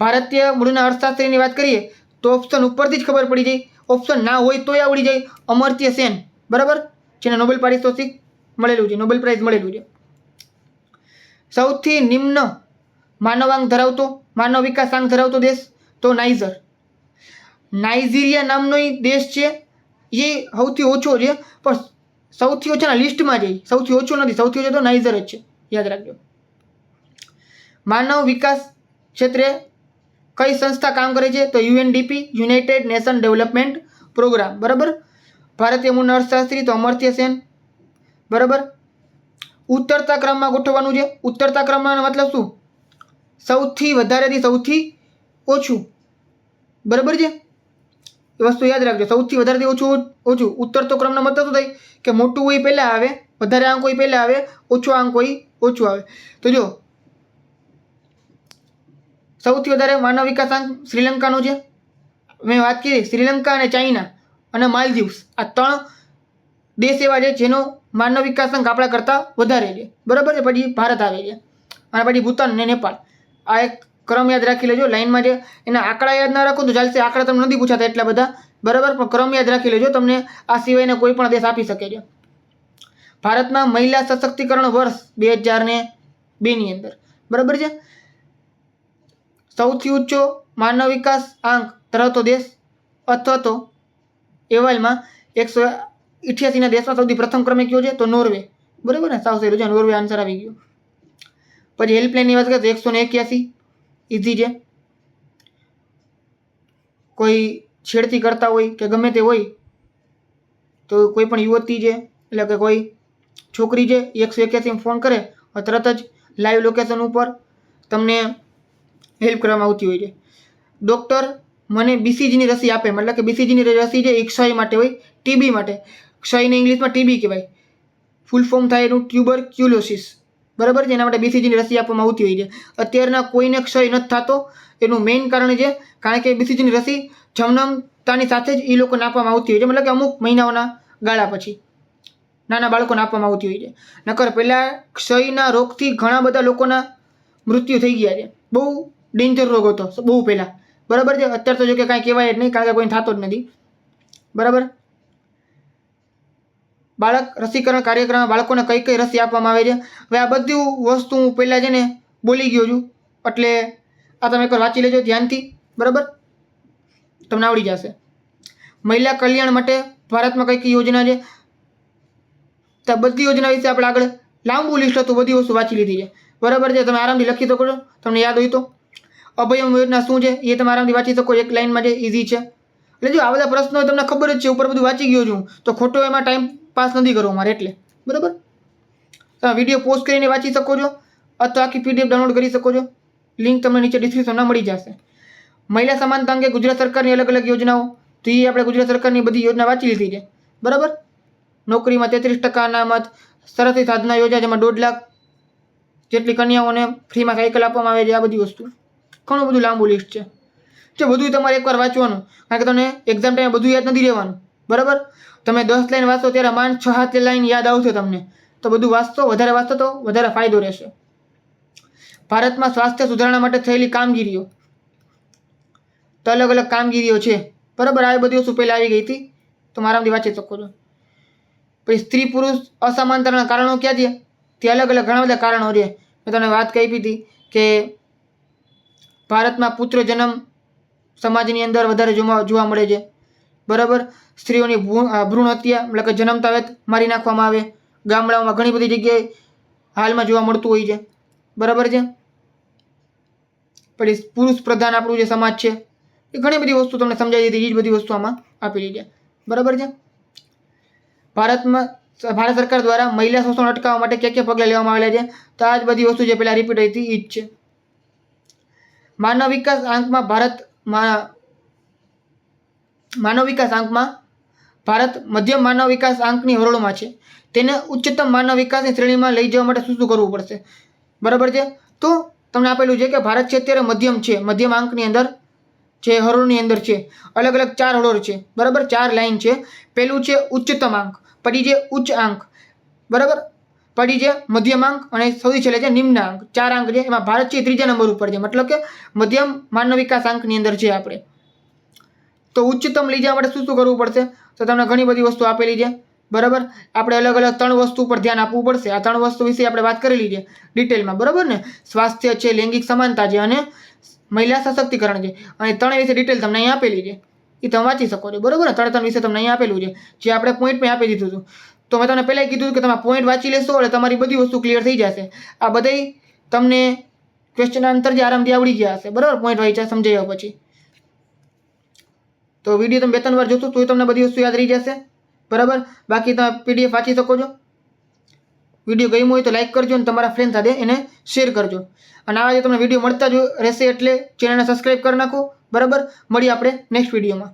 ભારતીય મૂળના અર્થશાસ્ત્રીની વાત કરીએ તો ઓપ્શન ઉપરથી જ ખબર પડી જાય. ઓપ્શન ના હોય તોય આવડી જાય. અમર્ત્ય સેન. બરાબર. જેને નોબેલ પારિતોષિક મળેલું છે, નોબેલ પ્રાઇઝ મળેલું છે. સૌથી નિમ્ન માનવ વિકાસાંક ધરાવતો દેશ તો નાઇજીરિયા નામનો દેશ છે. એ સૌથી ઓછો છે, પણ સૌથી ઓછાના લિસ્ટમાં છે. સૌથી ઓછો નથી, સૌથી ઓછો તો નાઇજર જ છે. યાદ રાખજો. માનવ વિકાસ ક્ષેત્રે કઈ સંસ્થા કામ કરે છે તો UNDP, united nation development programme. બરાબર. ભારતીય મૂળના અર્થશાસ્ત્રી તો અમર્ત્ય સેન. બરાબર. ઉતરતા ક્રમમાં ગોઠવવાનું છે. ઉતરતા ક્રમમાં મતલબ શું? સૌથી વધારેથી સૌથી ઓછું. બરાબર છે. એ વસ્તુ યાદ રાખજો. સૌથી વધારેથી ઓછું. ઉતરતો ક્રમનો મતલબ શું થાય કે મોટું હોય પહેલાં આવે, વધારે આંક હોય પહેલાં આવે, ઓછો આંક હોય ઓછું આવે. તો જો સૌથી વધારે માનવ વિકાસાંક શ્રીલંકાનો છે. મેં વાત કરી શ્રીલંકા અને ચાઇના અને માલદીવ્સ, આ 3 દેશ એવા છે જેનો માનવ વિકાસ અંક આપણા કરતાં વધારે છે, બરાબર છે. પછી ભારત આવે છે અને પછી ભૂતાન અને નેપાળ. આ એક ક્રમ યાદ રાખી લેજો. લાઇનમાં જે એના આંકડા યાદ ના રાખો તો ચાલશે, આંકડા તમને નથી પૂછાતા એટલા બધા, બરાબર, પણ ક્રમ યાદ રાખી લેજો. તમને આ સિવાયના કોઈ પણ દેશ આપી શકે છે. ભારતમાં મહિલા સશક્તિકરણ વર્ષ 2002ની અંદર, બરાબર છે. સૌથી ઊંચો માનવ વિકાસ આંક ધરાવતો દેશ અથવા તો અહેવાલમાં 188ના દેશમાં સૌથી પ્રથમ ક્રમે કયો છે તો નોર્વે, બરાબર ને. સાવ સહેલું છે, નોર્વે આન્સર આવી ગયો. પછી હેલ્પલાઇનની વાત કરીએ તો 181 ઇઝી છે. કોઈ છેડતી કરતા હોય કે ગમે તે હોય તો કોઈ પણ યુવતી છે એટલે કે કોઈ છોકરી છે 181 ફોન કરે તરત જ લાઈવ લોકેશન ઉપર તમને હેલ્પ કરવામાં આવતી હોય છે. ડૉક્ટર મને BCGની રસી આપે, મતલબ કે BCGની રસી છે એ ક્ષય માટે હોય, TB માટે. ક્ષયને ઇંગ્લિશમાં TB કહેવાય, ફૂલ ફોર્મ થાય એનું ટ્યુબરક્યુલોસિસ, બરાબર છે. એના માટે BCGની રસી આપવામાં આવતી હોય છે. અત્યારના કોઈને ક્ષય નથી થતો, એનું મેઇન કારણ છે કારણ કે BCGની રસી જન્મતાની સાથે જ એ લોકોને આપવામાં આવતી હોય છે, મતલબ કે અમુક મહિનાઓના ગાળા પછી નાના બાળકોને આપવામાં આવતી હોય છે. નકર પહેલાં ક્ષયના રોગથી ઘણા બધા લોકોના મૃત્યુ થઈ ગયા છે. બહુ ડેન્જર રોગ હતો બહુ પહેલાં, બરાબર છે. અત્યારે તો જો કે કાંઈ કહેવાય જ નહીં કારણ કે કોઈને થતો જ નથી, બરાબર. બાળક રસીકરણ કાર્યક્રમમાં બાળકોને કઈ કઈ રસી આપવામાં આવે છે. હવે આ બધી વસ્તુ હું પહેલાં છે ને બોલી ગયો છું, એટલે આ તમે એકવાર વાંચી લેજો ધ્યાનથી, બરાબર, તમને આવડી જશે. મહિલા કલ્યાણ માટે ભારતમાં કઈ કઈ યોજના છે તો બધી યોજના વિશે આપણે આગળ લાંબુ લિસ્ટ હતું, બધી વસ્તુ વાંચી લીધી છે, બરાબર છે. તમે આરામથી લખી શકો છો તમને યાદ હોય તો. અભયમ યોજના શું છે એ તમે આરામથી વાંચી શકો, એક લાઇનમાં છે, ઇઝી છે. એટલે જો આ બધા પ્રશ્નો તમને ખબર જ છે, ઉપર બધું વાંચી ગયો છું તો ખોટો એમાં ટાઈમ પાસ નથી કરવો મારે, એટલે બરાબર. તમે વિડીયો પોસ્ટ કરીને વાંચી શકો છો અથવા આખી PDF ડાઉનલોડ કરી શકો છો. લિંક તમને નીચે ડિસ્ક્રિપ્શનમાં મળી જશે. મહિલા સમાનતા અંગે ગુજરાત સરકારની અલગ અલગ યોજનાઓ, તો એ આપણે ગુજરાત સરકારની બધી યોજના વાંચી લીધી છે, બરાબર. નોકરીમાં 33% અનામત, સરહદી સાધના યોજના જેમાં 1.5 લાખ જેટલી કન્યાઓને ફ્રીમાં સાયકલ આપવામાં આવે છે. આ બધી વસ્તુ ઘણું બધું લાંબુ લિસ્ટ છે. જે બધું તમારે એકવાર વાંચવાનું, કારણ કે તમને એક્ઝામ ટાઈમે બધું યાદ નથી રહેવાનું, બરાબર. તમે 10 લાઈન વાંચો ત્યારે માંડ 6-7 લાઈન યાદ આવશે તમને, તો બધું વાંચો તો વધારે ફાયદો રહેશે. ભારતમાં સ્વાસ્થ્ય સુધારણા માટે થયેલી કામગીરીઓ, તો અલગ અલગ કામગીરીઓ છે, બરાબર. આ બધી વસ્તુ પહેલાં આવી ગઈ હતી તો આરામથી વાંચી શકો છો. પછી સ્ત્રી પુરુષ અસમાનતાના કારણો ક્યાં છે તે અલગ અલગ ઘણા બધા કારણો છે. મેં તમને વાત કહી હતી કે ભારતમાં પુત્ર જન્મ સમાજની અંદર વધારે જોવા મળે છે, બરાબર. સ્ત્રીઓની ભ્રૂણ હત્યા એટલે કે જન્મતા વેત મારી નાખવામાં આવે, ગામડાઓમાં ઘણી બધી જગ્યાએ હાલમાં જોવા મળતું હોય છે, બરાબર છે. પછી પુરુષ પ્રધાન આપણું જે સમાજ છે એ ઘણી બધી વસ્તુ તમને સમજાવી દીધી, એ જ બધી વસ્તુ આમાં આપેલી છે, બરાબર છે. ભારત સરકાર દ્વારા મહિલા શોષણ અટકાવવા માટે કયા પગલાં લેવામાં આવેલા છે તો આ જ બધી વસ્તુ જે પહેલાં રિપીટ હતી એ જ છે. માનવ વિકાસ આંકમાં ભારત મધ્યમ માનવ વિકાસ આંકની હરોળમાં છે. તેને ઉચ્ચતમ માનવ વિકાસની શ્રેણીમાં લઈ જવા માટે શું કરવું પડશે, બરાબર છે. તો તમને આપેલું છે કે ભારત છે અત્યારે મધ્યમ છે, મધ્યમ આંકની અંદર જે હરોળની અંદર છે. અલગ અલગ 4 હરોળ છે, બરાબર, 4 લાઈન છે. પહેલું છે ઉચ્ચતમ આંક, પછી છે ઉચ્ચ આંક, બરાબર, પછી છે મધ્યમ આંક અને સૌથી છેલ્લે છે નિમ્ન આંક. 4 આંક છે, એમાં ભારત છે 3જા નંબર ઉપર છે, મતલબ કે મધ્યમ માનવ વિકાસ આંકની અંદર છે આપણે. તો ઉચ્ચતમ લઈ જવા માટે શું કરવું પડશે તો તમને ઘણી બધી વસ્તુ આપેલી છે, બરાબર. આપણે અલગ અલગ 3 વસ્તુ પર ધ્યાન આપવું પડશે. આ 3 વસ્તુ વિશે આપણે વાત કરેલી છે ડિટેલમાં, બરાબર ને. સ્વાસ્થ્ય છે, લૈંગિક સમાનતા છે અને મહિલા સશક્તિકરણ છે. અને 3 વિશે ડિટેલ તમને અહીં આપેલી છે, એ તમે વાંચી શકો છો, બરાબર ને. 3 વિશે તમને અહીં આપેલું છે, જે આપણે પોઈન્ટ આપી દીધું હતું. તો મેં તમને પહેલાં કીધું કે તમે પોઈન્ટ વાંચી લેશો એટલે તમારી બધી વસ્તુ ક્લિયર થઈ જશે. આ બધી તમને ક્વેશ્ચન આન્સર જે આરામથી આવડી ગયા હશે, બરાબર, પોઈન્ટ વાંચ્યા સમજાવ્યા પછી. તો વિડીયો તમે 2-3 વાર જોશો તો તમને બધી વસ્તુ યાદ રહી જશે, બરાબર. બાકી તમે PDF વાંચી શકો છો. વિડીયો ગમ્યો હોય તો લાઈક કરજો અને તમારા ફ્રેન્ડ સાથે એને શેર કરજો. અને આવા જે તમને વિડીયો મળતા જ રહેશે એટલે ચેનલને સબસ્ક્રાઈબ કરી નાખો, બરાબર. મળીએ આપણે નેક્સ્ટ વિડીયોમાં.